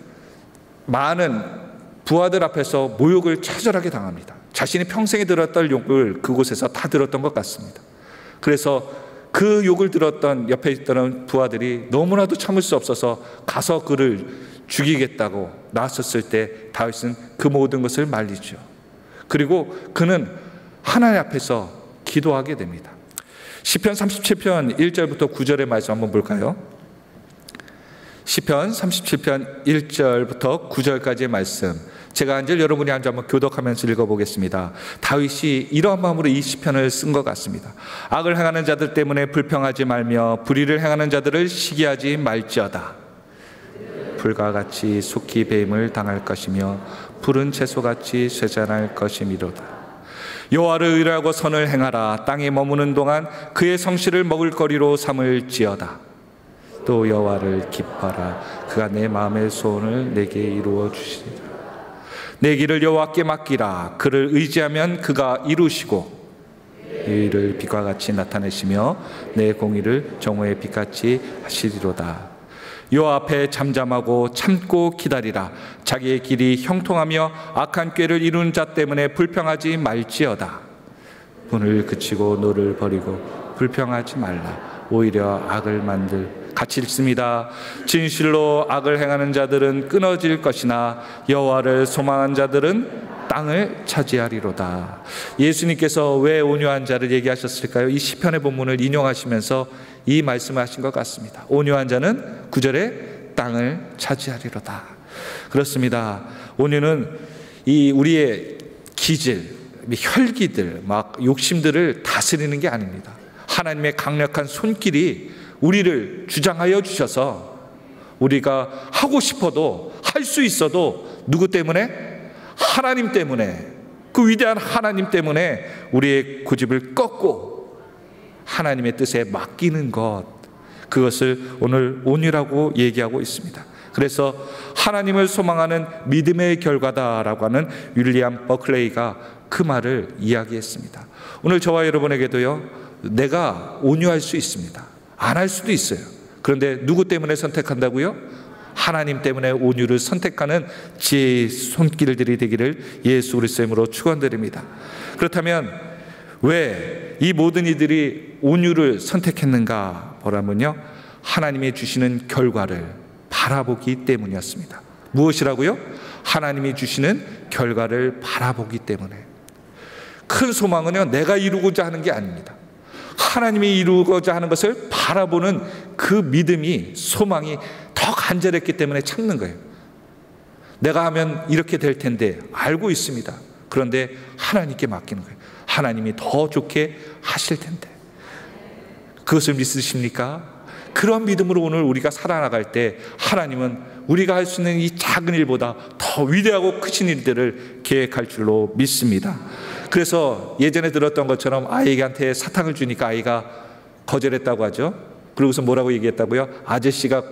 많은 부하들 앞에서 모욕을 처절하게 당합니다. 자신이 평생에 들었던 욕을 그곳에서 다 들었던 것 같습니다. 그래서 그 욕을 들었던 옆에 있던 부하들이 너무나도 참을 수 없어서 가서 그를 죽이겠다고 나섰을 때 다윗은 그 모든 것을 말리죠. 그리고 그는 하나님 앞에서 기도하게 됩니다. 시편 37편 1절부터 9절의 말씀 한번 볼까요? 시편 37편 1절부터 9절까지의 말씀, 제가 한 절 여러분이 한 절 한번 교독하면서 읽어보겠습니다. 다윗이 이러한 마음으로 이 시편을 쓴 것 같습니다. 악을 행하는 자들 때문에 불평하지 말며 불의를 행하는 자들을 시기하지 말지어다. 불과 같이 속히 배임을 당할 것이며 푸른 채소같이 쇠잔할 것이미로다. 여호와를 의뢰하고 선을 행하라. 땅에 머무는 동안 그의 성실을 먹을거리로 삼을지어다. 또 여호와를 기뻐하라. 그가 내 마음의 소원을 내게 이루어 주시리라. 내 길을 여호와께 맡기라. 그를 의지하면 그가 이루시고 의를 빛과 같이 나타내시며 내 공의를 정오의 빛같이 하시리로다. 여호와 앞에 잠잠하고 참고 기다리라. 자기의 길이 형통하며 악한 꾀를 이루는 자 때문에 불평하지 말지어다. 분을 그치고 노를 버리고 불평하지 말라. 오히려 악을 같이 읽습니다. 진실로 악을 행하는 자들은 끊어질 것이나 여호와를 소망한 자들은 땅을 차지하리로다. 예수님께서 왜 온유한 자를 얘기하셨을까요? 이 시편의 본문을 인용하시면서 이 말씀을 하신 것 같습니다. 온유한 자는 9절에 땅을 차지하리로다. 그렇습니다. 온유는 이 우리의 기질, 혈기들, 막 욕심들을 다스리는 게 아닙니다. 하나님의 강력한 손길이 우리를 주장하여 주셔서 우리가 하고 싶어도 할 수 있어도 누구 때문에? 하나님 때문에, 그 위대한 하나님 때문에 우리의 고집을 꺾고 하나님의 뜻에 맡기는 것, 그것을 오늘 온유라고 얘기하고 있습니다. 그래서 하나님을 소망하는 믿음의 결과다라고 하는 윌리엄 버클레이가 그 말을 이야기했습니다. 오늘 저와 여러분에게도요, 내가 온유할 수 있습니다. 안 할 수도 있어요. 그런데 누구 때문에 선택한다고요? 하나님 때문에 온유를 선택하는 지혜의 손길들이 되기를 예수 그리스도의 이름으로 축원드립니다. 그렇다면 왜 이 모든 이들이 온유를 선택했는가 보라면요, 하나님이 주시는 결과를 바라보기 때문이었습니다. 무엇이라고요? 하나님이 주시는 결과를 바라보기 때문에. 큰 소망은요, 내가 이루고자 하는 게 아닙니다. 하나님이 이루고자 하는 것을 바라보는 그 믿음이, 소망이 더 간절했기 때문에 참는 거예요. 내가 하면 이렇게 될 텐데 알고 있습니다. 그런데 하나님께 맡기는 거예요. 하나님이 더 좋게 하실 텐데. 그것을 믿으십니까? 그런 믿음으로 오늘 우리가 살아나갈 때 하나님은 우리가 할 수 있는 이 작은 일보다 더 위대하고 크신 일들을 계획할 줄로 믿습니다. 그래서 예전에 들었던 것처럼 아이에게 사탕을 주니까 아이가 거절했다고 하죠. 그러고서 뭐라고 얘기했다고요? 아저씨가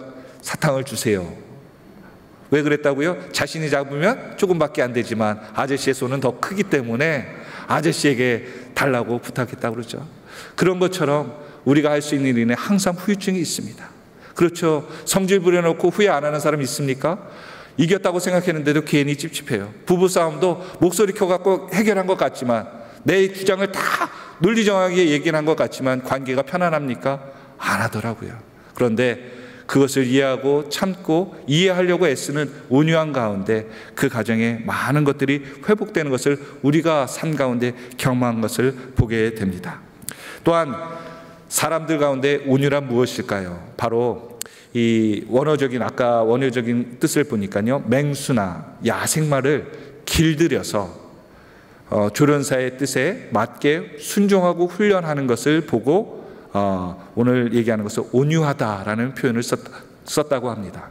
사탕을 주세요. 왜 그랬다고요? 자신이 잡으면 조금밖에 안 되지만 아저씨의 손은 더 크기 때문에 아저씨에게 달라고 부탁했다고 그러죠. 그런 것처럼 우리가 할 수 있는 일에는 항상 후유증이 있습니다. 그렇죠. 성질 부려놓고 후회 안 하는 사람 있습니까? 이겼다고 생각했는데도 괜히 찝찝해요. 부부싸움도 목소리 켜갖고 해결한 것 같지만, 내 주장을 다 논리정하게 얘기한 것 같지만 관계가 편안합니까? 안 하더라고요. 그런데 그것을 이해하고 참고 이해하려고 애쓰는 온유한 가운데 그 가정에 많은 것들이 회복되는 것을 우리가 삶 가운데 경험한 것을 보게 됩니다. 또한 사람들 가운데 온유란 무엇일까요? 바로 이 아까 원어적인 뜻을 보니까요, 맹수나 야생마를 길들여서 조련사의 뜻에 맞게 순종하고 훈련하는 것을 보고 오늘 얘기하는 것은 온유하다라는 표현을 썼다고 합니다.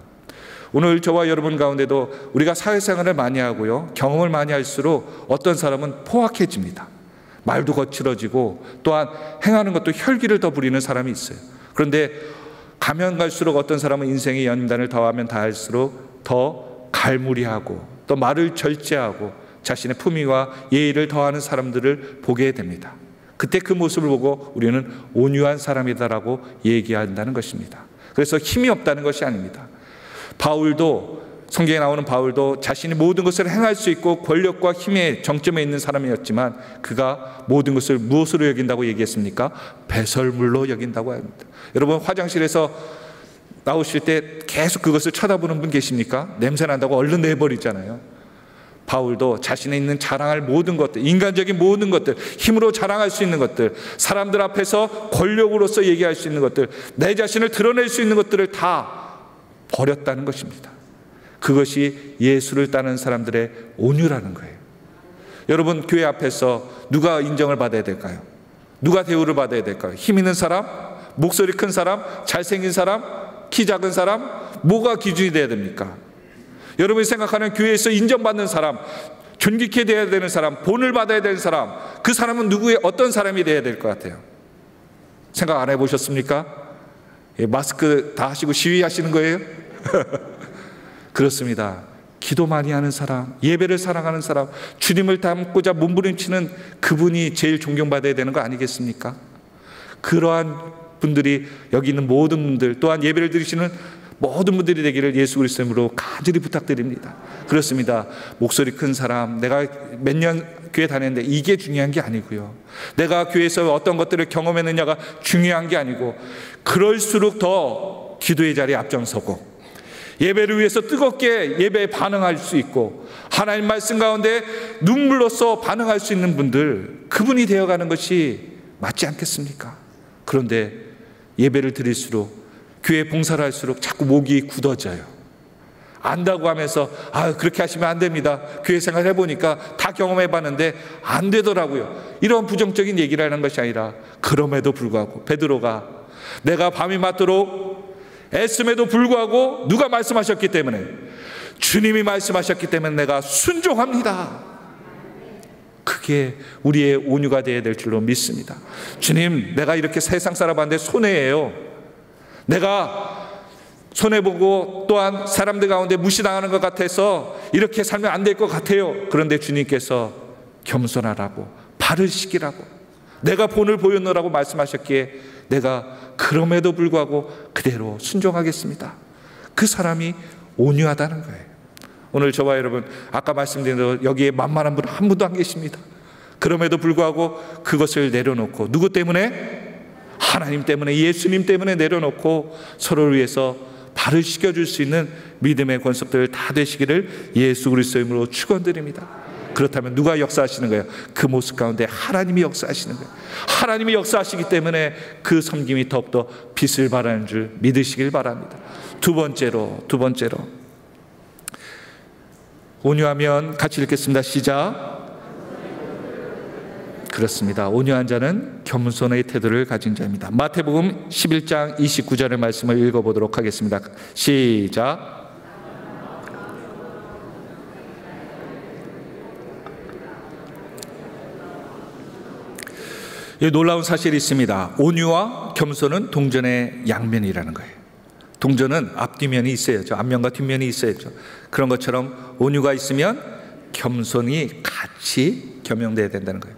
오늘 저와 여러분 가운데도 우리가 사회생활을 많이 하고요, 경험을 많이 할수록 어떤 사람은 포악해집니다. 말도 거칠어지고 또한 행하는 것도 혈기를 더 부리는 사람이 있어요. 그런데 가면 갈수록 어떤 사람은 인생의 연단을 더하면 다할수록 더 갈무리하고 또 말을 절제하고 자신의 품위와 예의를 더하는 사람들을 보게 됩니다. 그때 그 모습을 보고 우리는 온유한 사람이다라고 얘기한다는 것입니다. 그래서 힘이 없다는 것이 아닙니다. 성경에 나오는 바울도 자신이 모든 것을 행할 수 있고 권력과 힘의 정점에 있는 사람이었지만 그가 모든 것을 무엇으로 여긴다고 얘기했습니까? 배설물로 여긴다고 합니다. 여러분, 화장실에서 나오실 때 계속 그것을 쳐다보는 분 계십니까? 냄새 난다고 얼른 내버리잖아요. 바울도 자신에 있는 자랑할 모든 것들, 인간적인 모든 것들, 힘으로 자랑할 수 있는 것들, 사람들 앞에서 권력으로서 얘기할 수 있는 것들, 내 자신을 드러낼 수 있는 것들을 다 버렸다는 것입니다. 그것이 예수를 따르는 사람들의 온유라는 거예요. 여러분, 교회 앞에서 누가 인정을 받아야 될까요? 누가 대우를 받아야 될까요? 힘 있는 사람? 목소리 큰 사람? 잘생긴 사람? 키 작은 사람? 뭐가 기준이 돼야 됩니까? 여러분이 생각하는 교회에서 인정받는 사람, 존귀케 돼야 되는 사람, 본을 받아야 되는 사람, 그 사람은 어떤 사람이 돼야 될 것 같아요? 생각 안 해보셨습니까? 마스크 다 하시고 시위하시는 거예요? 그렇습니다. 기도 많이 하는 사람, 예배를 사랑하는 사람, 주님을 닮고자 몸부림치는 그분이 제일 존경받아야 되는 거 아니겠습니까? 그러한 분들이 여기 있는 모든 분들, 또한 예배를 드리시는 모든 분들이 되기를 예수 그리스도 이름으로 간절히 부탁드립니다. 그렇습니다. 목소리 큰 사람, 내가 몇 년 교회 다녔는데 이게 중요한 게 아니고요, 내가 교회에서 어떤 것들을 경험했느냐가 중요한 게 아니고, 그럴수록 더 기도의 자리에 앞장서고 예배를 위해서 뜨겁게 예배에 반응할 수 있고 하나님 말씀 가운데 눈물로써 반응할 수 있는 분들, 그분이 되어가는 것이 맞지 않겠습니까? 그런데 예배를 드릴수록, 교회 봉사를 할수록 자꾸 목이 굳어져요. 안다고 하면서 그렇게 하시면 안 됩니다. 교회 생활 해보니까 다 경험해봤는데 안 되더라고요. 이런 부정적인 얘기를 하는 것이 아니라, 그럼에도 불구하고 베드로가 내가 밤이 맞도록 애씀에도 불구하고 누가 말씀하셨기 때문에, 주님이 말씀하셨기 때문에 내가 순종합니다. 그게 우리의 온유가 되어야 될 줄로 믿습니다. 주님, 내가 이렇게 세상 살아봤는데 손해예요. 내가 손해보고 또한 사람들 가운데 무시당하는 것 같아서 이렇게 살면 안 될 것 같아요. 그런데 주님께서 겸손하라고, 발을 씻기라고, 내가 본을 보였노라고 말씀하셨기에 내가 그럼에도 불구하고 그대로 순종하겠습니다. 그 사람이 온유하다는 거예요. 오늘 저와 여러분, 아까 말씀드린 대로 여기에 만만한 분 한 분도 안 계십니다. 그럼에도 불구하고 그것을 내려놓고, 누구 때문에? 하나님 때문에, 예수님 때문에 내려놓고 서로를 위해서 발을 씻겨줄 수 있는 믿음의 권속들 다 되시기를 예수 그리스도 이름으로 축원드립니다. 그렇다면 누가 역사하시는 거예요? 그 모습 가운데 하나님이 역사하시는 거예요. 하나님이 역사하시기 때문에 그 섬김이 더욱더 빛을 발하는 줄 믿으시길 바랍니다. 두 번째로 온유하면 같이 읽겠습니다. 시작. 그렇습니다. 온유한 자는 겸손의 태도를 가진 자입니다. 마태복음 11장 29절의 말씀을 읽어보도록 하겠습니다. 시작. 이 놀라운 사실이 있습니다. 온유와 겸손은 동전의 양면이라는 거예요. 동전은 앞뒤면이 있어야죠. 앞면과 뒷면이 있어야죠. 그런 것처럼 온유가 있으면 겸손이 같이 겸용돼야 된다는 거예요.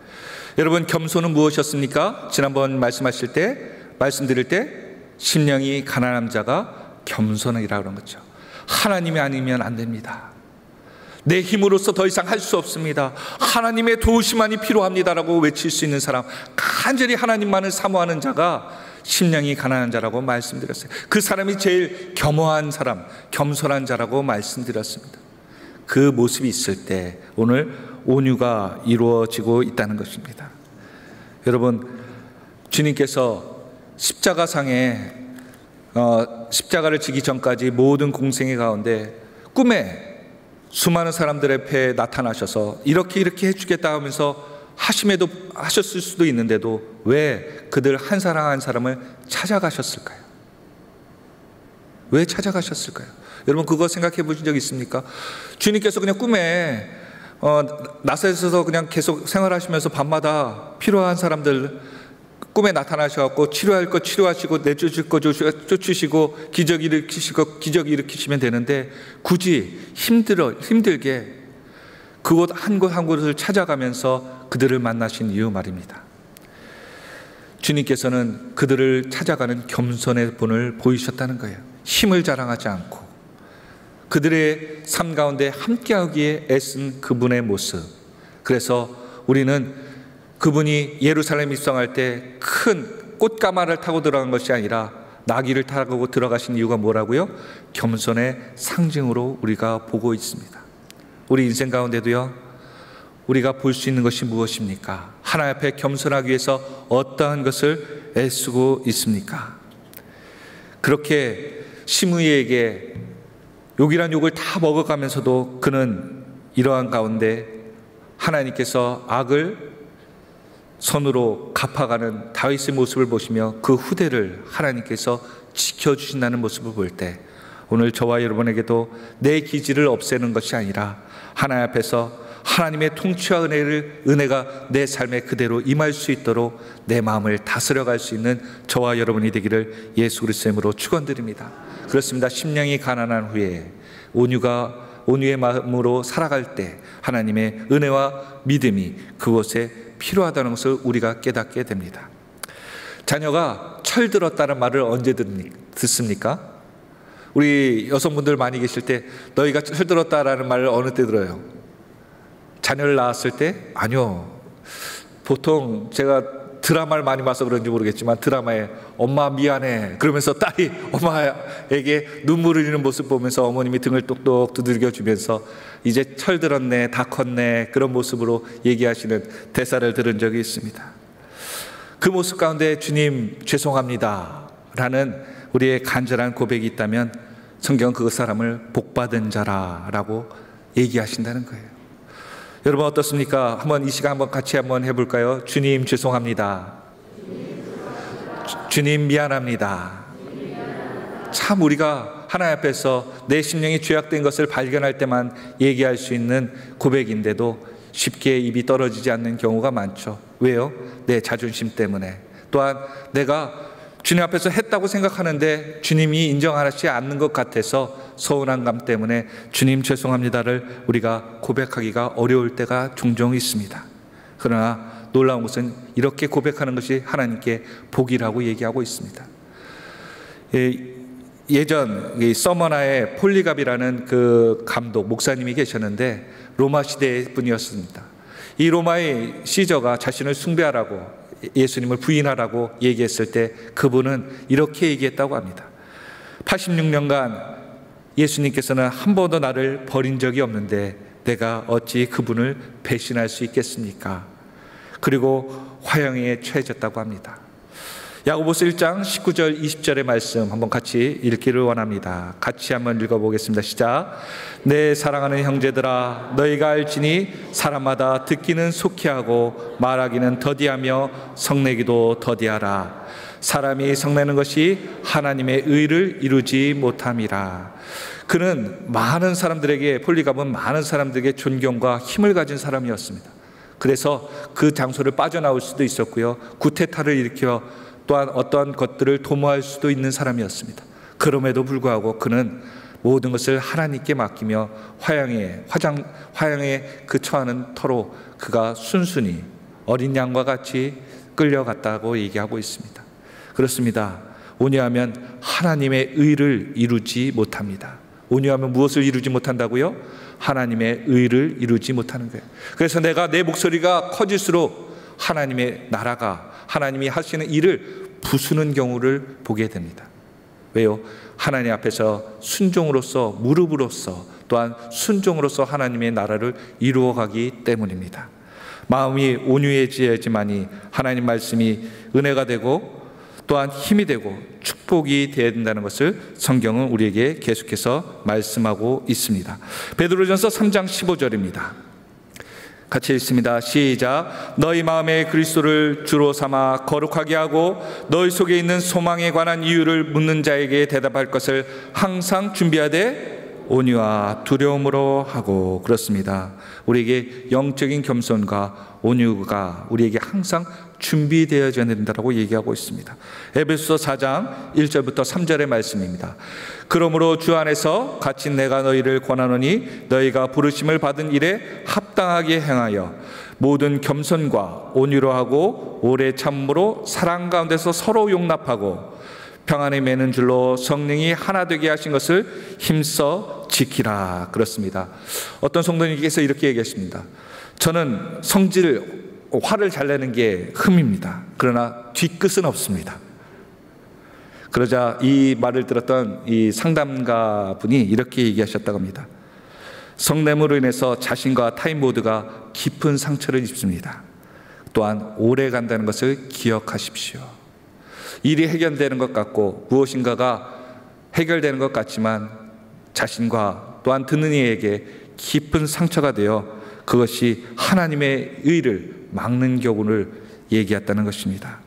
여러분, 겸손은 무엇이었습니까? 지난번 말씀드릴 때 심령이 가난한 자가 겸손이라고 그런 거죠. 하나님이 아니면 안 됩니다. 내 힘으로서 더 이상 할 수 없습니다. 하나님의 도우심만이 필요합니다라고 외칠 수 있는 사람, 간절히 하나님만을 사모하는 자가 심령이 가난한 자라고 말씀드렸어요. 그 사람이 제일 겸허한 사람, 겸손한 자라고 말씀드렸습니다. 그 모습이 있을 때 오늘 온유가 이루어지고 있다는 것입니다. 여러분, 주님께서 십자가상에 십자가를 지기 전까지 모든 공생의 가운데 꿈에 수많은 사람들 앞에 나타나셔서 이렇게 해주겠다 하면서 하셨을 수도 있는데도 왜 그들 한 사람 한 사람을 찾아가셨을까요? 왜 찾아가셨을까요? 여러분, 그거 생각해 보신 적 있습니까? 주님께서 그냥 꿈에 나사렛에서 그냥 계속 생활하시면서 밤마다 필요한 사람들 꿈에 나타나셔서 치료할 것 치료하시고 내쫓을 것 쫓으시고 기적 일으키시면 되는데 굳이 힘들게 그곳 한 곳을 찾아가면서 그들을 만나신 이유 말입니다. 주님께서는 그들을 찾아가는 겸손의 본을 보이셨다는 거예요. 힘을 자랑하지 않고 그들의 삶 가운데 함께하기에 애쓴 그분의 모습. 그래서 우리는 그분이 예루살렘 입성할 때 큰 꽃가마를 타고 들어간 것이 아니라 나귀를 타고 들어가신 이유가 뭐라고요? 겸손의 상징으로 우리가 보고 있습니다. 우리 인생 가운데도요, 우리가 볼 수 있는 것이 무엇입니까? 하나님 앞에 겸손하기 위해서 어떠한 것을 애쓰고 있습니까? 그렇게 시므이에게 욕이란 욕을 다 먹어가면서도 그는 이러한 가운데 하나님께서 악을 손으로 갚아가는 다윗의 모습을 보시며 그 후대를 하나님께서 지켜주신다는 모습을 볼 때 오늘 저와 여러분에게도 내 기질을 없애는 것이 아니라 하나님 앞에서 하나님의 통치와 은혜가 내 삶에 그대로 임할 수 있도록 내 마음을 다스려갈 수 있는 저와 여러분이 되기를 예수 그리스도의 이름으로 축원드립니다. 그렇습니다. 심령이 가난한 후에 온유의 마음으로 살아갈 때 하나님의 은혜와 믿음이 그곳에 필요하다는 것을 우리가 깨닫게 됩니다. 자녀가 철들었다는 말을 언제 듣습니까? 우리 여성분들 많이 계실 때 너희가 철들었다라는 말을 어느 때 들어요? 자녀를 낳았을 때? 아니요. 보통 제가 드라마를 많이 봐서 그런지 모르겠지만 드라마에 엄마 미안해 그러면서 딸이 엄마에게 눈물을 흘리는 모습 보면서 어머님이 등을 똑똑 두들겨 주면서 이제 철들었네, 다 컸네, 그런 모습으로 얘기하시는 대사를 들은 적이 있습니다. 그 모습 가운데 주님 죄송합니다 라는 우리의 간절한 고백이 있다면 성경은 그 사람을 복받은 자라라고 얘기하신다는 거예요. 여러분 어떻습니까? 한번 이 시간 같이 해볼까요? 주님 죄송합니다. 주님 미안합니다. 참 우리가 하나님 앞에서 내 심령이 죄악된 것을 발견할 때만 얘기할 수 있는 고백인데도 쉽게 입이 떨어지지 않는 경우가 많죠. 왜요? 내 자존심 때문에. 또한 내가 주님 앞에서 했다고 생각하는데 주님이 인정하지 않는 것 같아서 서운한 감 때문에 주님 죄송합니다를 우리가 고백하기가 어려울 때가 종종 있습니다. 그러나 놀라운 것은 이렇게 고백하는 것이 하나님께 복이라고 얘기하고 있습니다. 예전 서머나의 폴리갑이라는 그 감독 목사님이 계셨는데 로마 시대의 분이었습니다. 이 로마의 시저가 자신을 숭배하라고 예수님을 부인하라고 얘기했을 때 그분은 이렇게 얘기했다고 합니다. 86년간 예수님께서는 한 번도 나를 버린 적이 없는데 내가 어찌 그분을 배신할 수 있겠습니까? 그리고 화형에 처해졌다고 합니다. 야고보서 1장 19절 20절의 말씀 한번 같이 읽기를 원합니다. 같이 한번 읽어보겠습니다. 시작. 내 사랑하는 형제들아, 너희가 알지니 사람마다 듣기는 속히하고 말하기는 더디하며 성내기도 더디하라. 사람이 성내는 것이 하나님의 의를 이루지 못함이라. 그는 많은 사람들에게, 폴리갑은 많은 사람들에게 존경과 힘을 가진 사람이었습니다. 그래서 그 장소를 빠져나올 수도 있었고요, 구테타를 일으켜 또한 어떠한 것들을 도모할 수도 있는 사람이었습니다. 그럼에도 불구하고 그는 모든 것을 하나님께 맡기며 화형에 그 처하는 터로 그가 순순히 어린 양과 같이 끌려갔다고 얘기하고 있습니다. 그렇습니다. 온유하면 하나님의 의를 이루지 못합니다. 온유하면 무엇을 이루지 못한다고요? 하나님의 의를 이루지 못하는 거예요. 그래서 내 목소리가 커질수록 하나님의 나라가, 하나님이 하시는 일을 부수는 경우를 보게 됩니다. 왜요? 하나님 앞에서 순종으로서, 무릎으로서, 또한 순종으로서 하나님의 나라를 이루어가기 때문입니다. 마음이 온유해져야지만이 하나님 말씀이 은혜가 되고 또한 힘이 되고 축복이 되어야 된다는 것을 성경은 우리에게 계속해서 말씀하고 있습니다. 베드로전서 3장 15절입니다. 같이 읽습니다. 시작. 너희 마음에 그리스도를 주로 삼아 거룩하게 하고 너희 속에 있는 소망에 관한 이유를 묻는 자에게 대답할 것을 항상 준비하되 온유와 두려움으로 하고. 그렇습니다. 우리에게 영적인 겸손과 온유가 우리에게 항상 준비되어져야 된다고 얘기하고 있습니다. 에베소서 4장 1절부터 3절의 말씀입니다. 그러므로 주 안에서 갇힌 내가 너희를 권하노니 너희가 부르심을 받은 일에 합당하게 행하여 모든 겸손과 온유로 하고 오래 참음으로 사랑 가운데서 서로 용납하고 평안에 매는 줄로 성령이 하나 되게 하신 것을 힘써 지키라. 그렇습니다. 어떤 성도님께서 이렇게 얘기했습니다. 저는 화를 잘 내는 게 흠입니다. 그러나 뒤끝은 없습니다. 그러자 이 말을 들었던 이 상담가 분이 이렇게 얘기하셨다고 합니다. 성냄으로 인해서 자신과 타인 모두가 깊은 상처를 입습니다. 또한 오래 간다는 것을 기억하십시오. 일이 해결되는 것 같고 무엇인가가 해결되는 것 같지만 자신과 또한 듣는 이에게 깊은 상처가 되어 그것이 하나님의 의를 막는 경우를 얘기했다는 것입니다.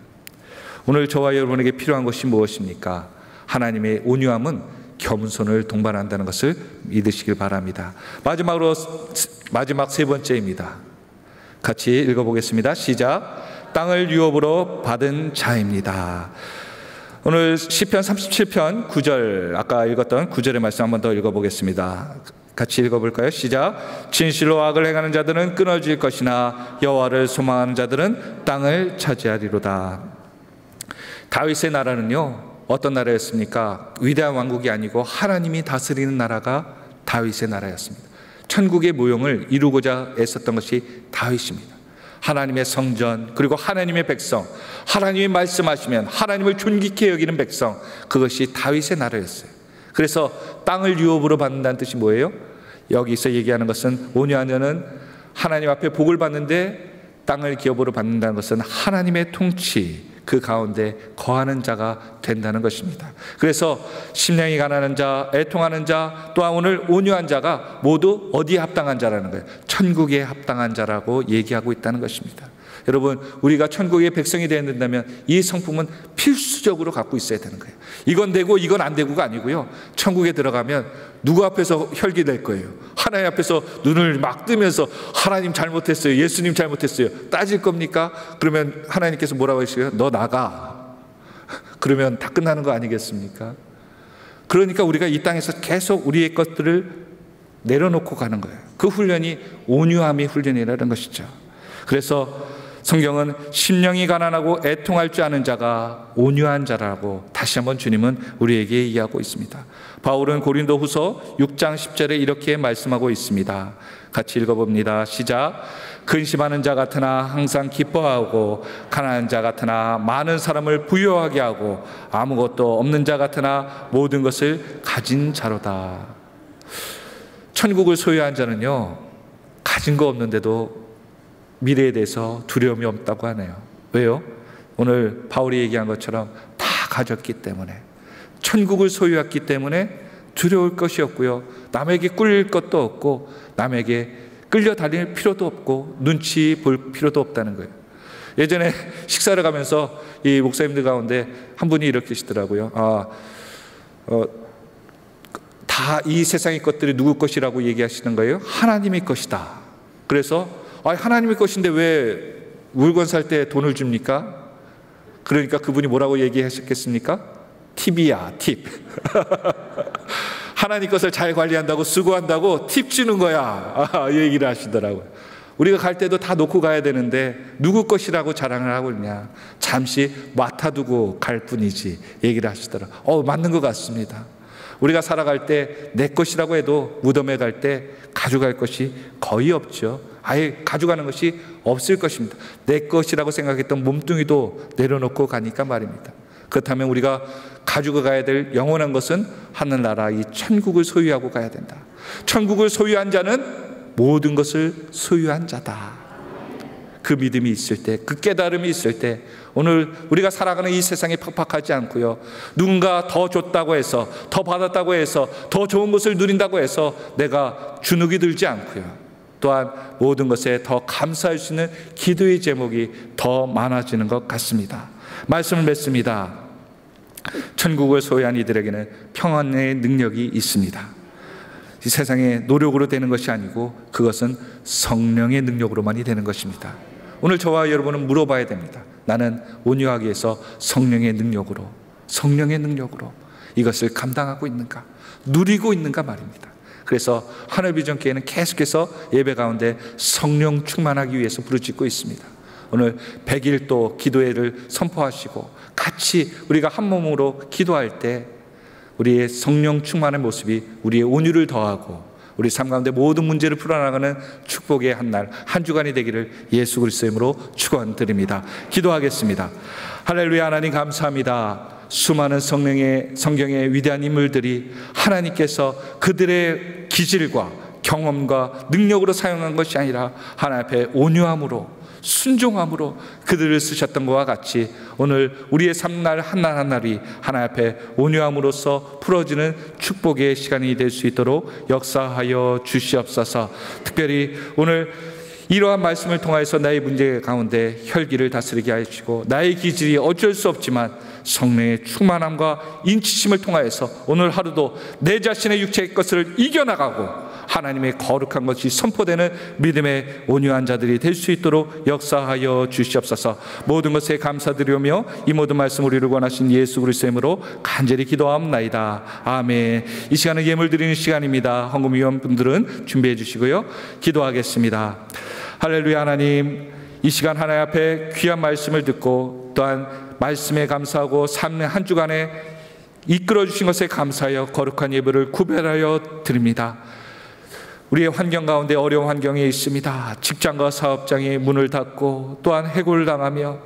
오늘 저와 여러분에게 필요한 것이 무엇입니까? 하나님의 온유함은 겸손을 동반한다는 것을 믿으시길 바랍니다. 마지막 세 번째입니다. 같이 읽어보겠습니다. 시작. 땅을 유업으로 받은 자입니다. 오늘 시편 37편 9절, 아까 읽었던 9절의 말씀 한 번 더 읽어보겠습니다. 같이 읽어볼까요? 시작. 진실로 악을 행하는 자들은 끊어질 것이나 여호와를 소망하는 자들은 땅을 차지하리로다. 다윗의 나라는요, 어떤 나라였습니까? 위대한 왕국이 아니고 하나님이 다스리는 나라가 다윗의 나라였습니다. 천국의 모형을 이루고자 애썼던 것이 다윗입니다. 하나님의 성전, 그리고 하나님의 백성, 하나님이 말씀하시면 하나님을 존귀케 여기는 백성, 그것이 다윗의 나라였어요. 그래서 땅을 유업으로 받는다는 뜻이 뭐예요? 여기서 얘기하는 것은 온유한 자는 하나님 앞에 복을 받는데 땅을 기업으로 받는다는 것은 하나님의 통치, 그 가운데 거하는 자가 된다는 것입니다. 그래서 심령이 가난한 자, 애통하는 자, 또한 오늘 온유한 자가 모두 어디에 합당한 자라는 거예요? 천국에 합당한 자라고 얘기하고 있다는 것입니다. 여러분, 우리가 천국의 백성이 되어야 된다면 이 성품은 필수적으로 갖고 있어야 되는 거예요. 이건 되고 이건 안 되고가 아니고요, 천국에 들어가면 누구 앞에서 혈기될 거예요? 하나님 앞에서 눈을 막 뜨면서 하나님 잘못했어요, 예수님 잘못했어요 따질 겁니까? 그러면 하나님께서 뭐라고 하시고요? 너 나가. 그러면 다 끝나는 거 아니겠습니까? 그러니까 우리가 이 땅에서 계속 우리의 것들을 내려놓고 가는 거예요. 그 훈련이 온유함의 훈련이라는 것이죠. 그래서 성경은 심령이 가난하고 애통할 줄 아는 자가 온유한 자라고 다시 한번 주님은 우리에게 얘기하고 있습니다. 바울은 고린도후서 6장 10절에 이렇게 말씀하고 있습니다. 같이 읽어봅니다. 시작. 근심하는 자 같으나 항상 기뻐하고 가난한 자 같으나 많은 사람을 부유하게 하고 아무것도 없는 자 같으나 모든 것을 가진 자로다. 천국을 소유한 자는요, 가진 거 없는데도 미래에 대해서 두려움이 없다고 하네요. 왜요? 오늘 바울이 얘기한 것처럼 다 가졌기 때문에, 천국을 소유했기 때문에 두려울 것이 없고요, 남에게 꿀릴 것도 없고, 남에게 끌려다닐 필요도 없고, 눈치 볼 필요도 없다는 거예요. 예전에 식사를 가면서 이 목사님들 가운데 한 분이 이렇게 하시더라고요. 다 이 세상의 것들이 누구 것이라고 얘기하시는 거예요? 하나님의 것이다. 그래서 하나님의 것인데 왜 물건 살 때 돈을 줍니까? 그러니까 그분이 뭐라고 얘기하셨겠습니까? 팁이야, 팁. 하나님 것을 잘 관리한다고, 수고한다고 팁 주는 거야. 이 얘기를 하시더라고요. 우리가 갈 때도 다 놓고 가야 되는데 누구 것이라고 자랑을 하고 있냐? 잠시 맡아두고 갈 뿐이지, 얘기를 하시더라고요. 맞는 것 같습니다. 우리가 살아갈 때 내 것이라고 해도 무덤에 갈 때 가져갈 것이 거의 없죠. 아예 가져가는 것이 없을 것입니다. 내 것이라고 생각했던 몸뚱이도 내려놓고 가니까 말입니다. 그렇다면 우리가 가지고 가야 될 영원한 것은 하늘나라 이 천국을 소유하고 가야 된다. 천국을 소유한 자는 모든 것을 소유한 자다. 그 믿음이 있을 때, 그 깨달음이 있을 때, 오늘 우리가 살아가는 이 세상이 팍팍하지 않고요, 누군가 더 줬다고 해서, 더 받았다고 해서, 더 좋은 것을 누린다고 해서 내가 주눅이 들지 않고요, 또한 모든 것에 더 감사할 수 있는 기도의 제목이 더 많아지는 것 같습니다. 말씀을 맺습니다. 천국을 소유한 이들에게는 평안의 능력이 있습니다. 이 세상에 노력으로 되는 것이 아니고 그것은 성령의 능력으로만이 되는 것입니다. 오늘 저와 여러분은 물어봐야 됩니다. 나는 온유하기 위해서 성령의 능력으로 이것을 감당하고 있는가, 누리고 있는가 말입니다. 그래서 하늘비전교회는 계속해서 예배 가운데 성령 충만하기 위해서 부르짖고 있습니다. 오늘 100일도 기도회를 선포하시고 같이 우리가 한 몸으로 기도할 때 우리의 성령 충만의 모습이 우리의 온유를 더하고 우리 삶 가운데 모든 문제를 풀어나가는 축복의 한 날, 한 주간이 되기를 예수 그리스도의 이름으로 축원드립니다. 기도하겠습니다. 할렐루야. 하나님 감사합니다. 수많은 성경의 위대한 인물들이 하나님께서 그들의 기질과 경험과 능력으로 사용한 것이 아니라 하나님 앞에 온유함으로, 순종함으로 그들을 쓰셨던 것과 같이 오늘 우리의 삶날 한날 한날이 하나님 앞에 온유함으로써 풀어지는 축복의 시간이 될 수 있도록 역사하여 주시옵소서. 특별히 오늘 이러한 말씀을 통하여서 나의 문제 가운데 혈기를 다스리게 하시고, 나의 기질이 어쩔 수 없지만 성령의 충만함과 인치심을 통하여서 오늘 하루도 내 자신의 육체의 것을 이겨나가고 하나님의 거룩한 것이 선포되는 믿음의 온유한 자들이 될 수 있도록 역사하여 주시옵소서. 모든 것에 감사드리며 이 모든 말씀 우리를 원하신 예수 그리스도의 이름으로 간절히 기도하옵나이다. 아멘. 이 시간은 예물 드리는 시간입니다. 헌금위원분들은 준비해 주시고요, 기도하겠습니다. 할렐루야. 하나님, 이 시간 하나님 앞에 귀한 말씀을 듣고 또한 말씀에 감사하고 삶의 한 주간에 이끌어 주신 것에 감사하여 거룩한 예배를 구별하여 드립니다. 우리의 환경 가운데 어려운 환경이 있습니다. 직장과 사업장이 문을 닫고 또한 해고를 당하며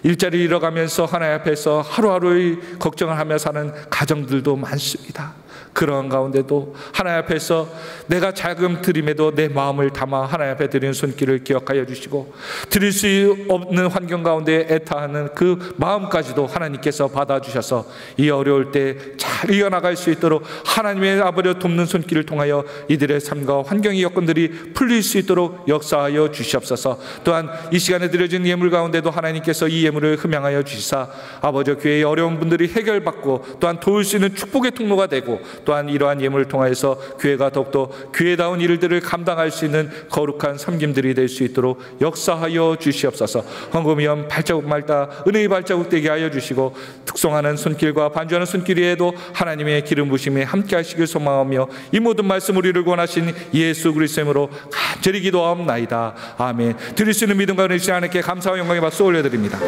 일자리를 잃어가면서 하나님 앞에서 하루하루의 걱정을 하며 사는 가정들도 많습니다. 그런 가운데도 하나님 앞에서 내가 자금 드림에도 내 마음을 담아 하나님 앞에 드리는 손길을 기억하여 주시고, 드릴 수 없는 환경 가운데 애타하는 그 마음까지도 하나님께서 받아주셔서 이 어려울 때 잘 이어나갈 수 있도록 하나님의 아버지를 돕는 손길을 통하여 이들의 삶과 환경의 여건들이 풀릴 수 있도록 역사하여 주시옵소서. 또한 이 시간에 드려진 예물 가운데도 하나님께서 이 예물을 흠양하여 주시사 아버지 교회의 어려운 분들이 해결받고 또한 도울 수 있는 축복의 통로가 되고, 또한 이러한 예물을 통하여서 교회가 더욱더 교회다운 일들을 감당할 수 있는 거룩한 섬김들이 될 수 있도록 역사하여 주시옵소서. 헌금위원 발자국마다 은혜의 발자국 되게 하여 주시고, 특송하는 손길과 반주하는 손길 위에도 하나님의 기름 부심에 함께 하시길 소망하며 이 모든 말씀 우리를 권하신 예수 그리스도의 이름으로 간절히 기도하옵나이다. 아멘. 드릴 수 있는 믿음과 은혜 주신 하나님께 감사와 영광의 박수 올려드립니다.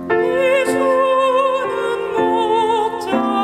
내 손은 목자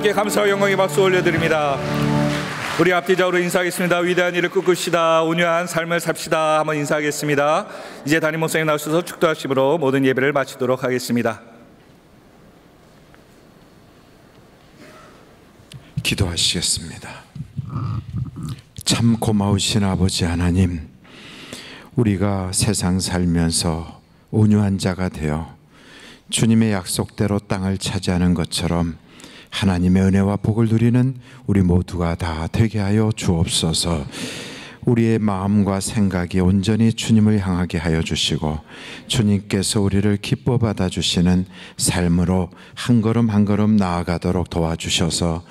주님께 감사와 영광의 박수 올려드립니다. 우리 앞뒤적으로 인사하겠습니다. 위대한 일을 꿈꾸시다, 온유한 삶을 삽시다. 한번 인사하겠습니다. 이제 담임 목사님 나오셔서 축도하심으로 모든 예배를 마치도록 하겠습니다. 기도하시겠습니다. 참 고마우신 아버지 하나님, 우리가 세상 살면서 온유한 자가 되어 주님의 약속대로 땅을 차지하는 것처럼 하나님의 은혜와 복을 누리는 우리 모두가 다 되게 하여 주옵소서. 우리의 마음과 생각이 온전히 주님을 향하게 하여 주시고 주님께서 우리를 기뻐 받아 주시는 삶으로 한 걸음 한 걸음 나아가도록 도와주셔서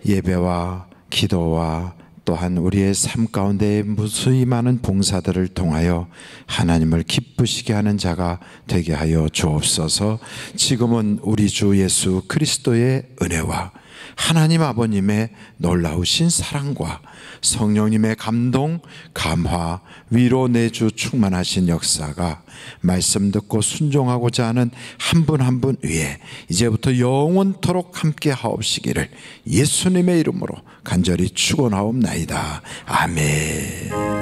예배와 기도와 또한 우리의 삶 가운데 무수히 많은 봉사들을 통하여 하나님을 기쁘시게 하는 자가 되게 하여 주옵소서. 지금은 우리 주 예수 그리스도의 은혜와 하나님 아버님의 놀라우신 사랑과 성령님의 감동, 감화, 위로 내주 충만하신 역사가 말씀 듣고 순종하고자 하는 한 분 한 분 위에 이제부터 영원토록 함께 하옵시기를 예수님의 이름으로 간절히 축원하옵나이다. 아멘.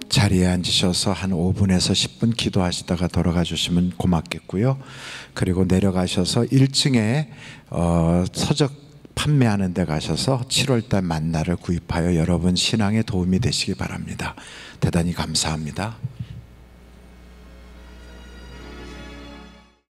자리에 앉으셔서 한 5분에서 10분 기도하시다가 돌아가 주시면 고맙겠고요. 그리고 내려가셔서 1층에 서적 판매하는 데 가셔서 7월달 만나를 구입하여 여러분 신앙에 도움이 되시기 바랍니다. 대단히 감사합니다.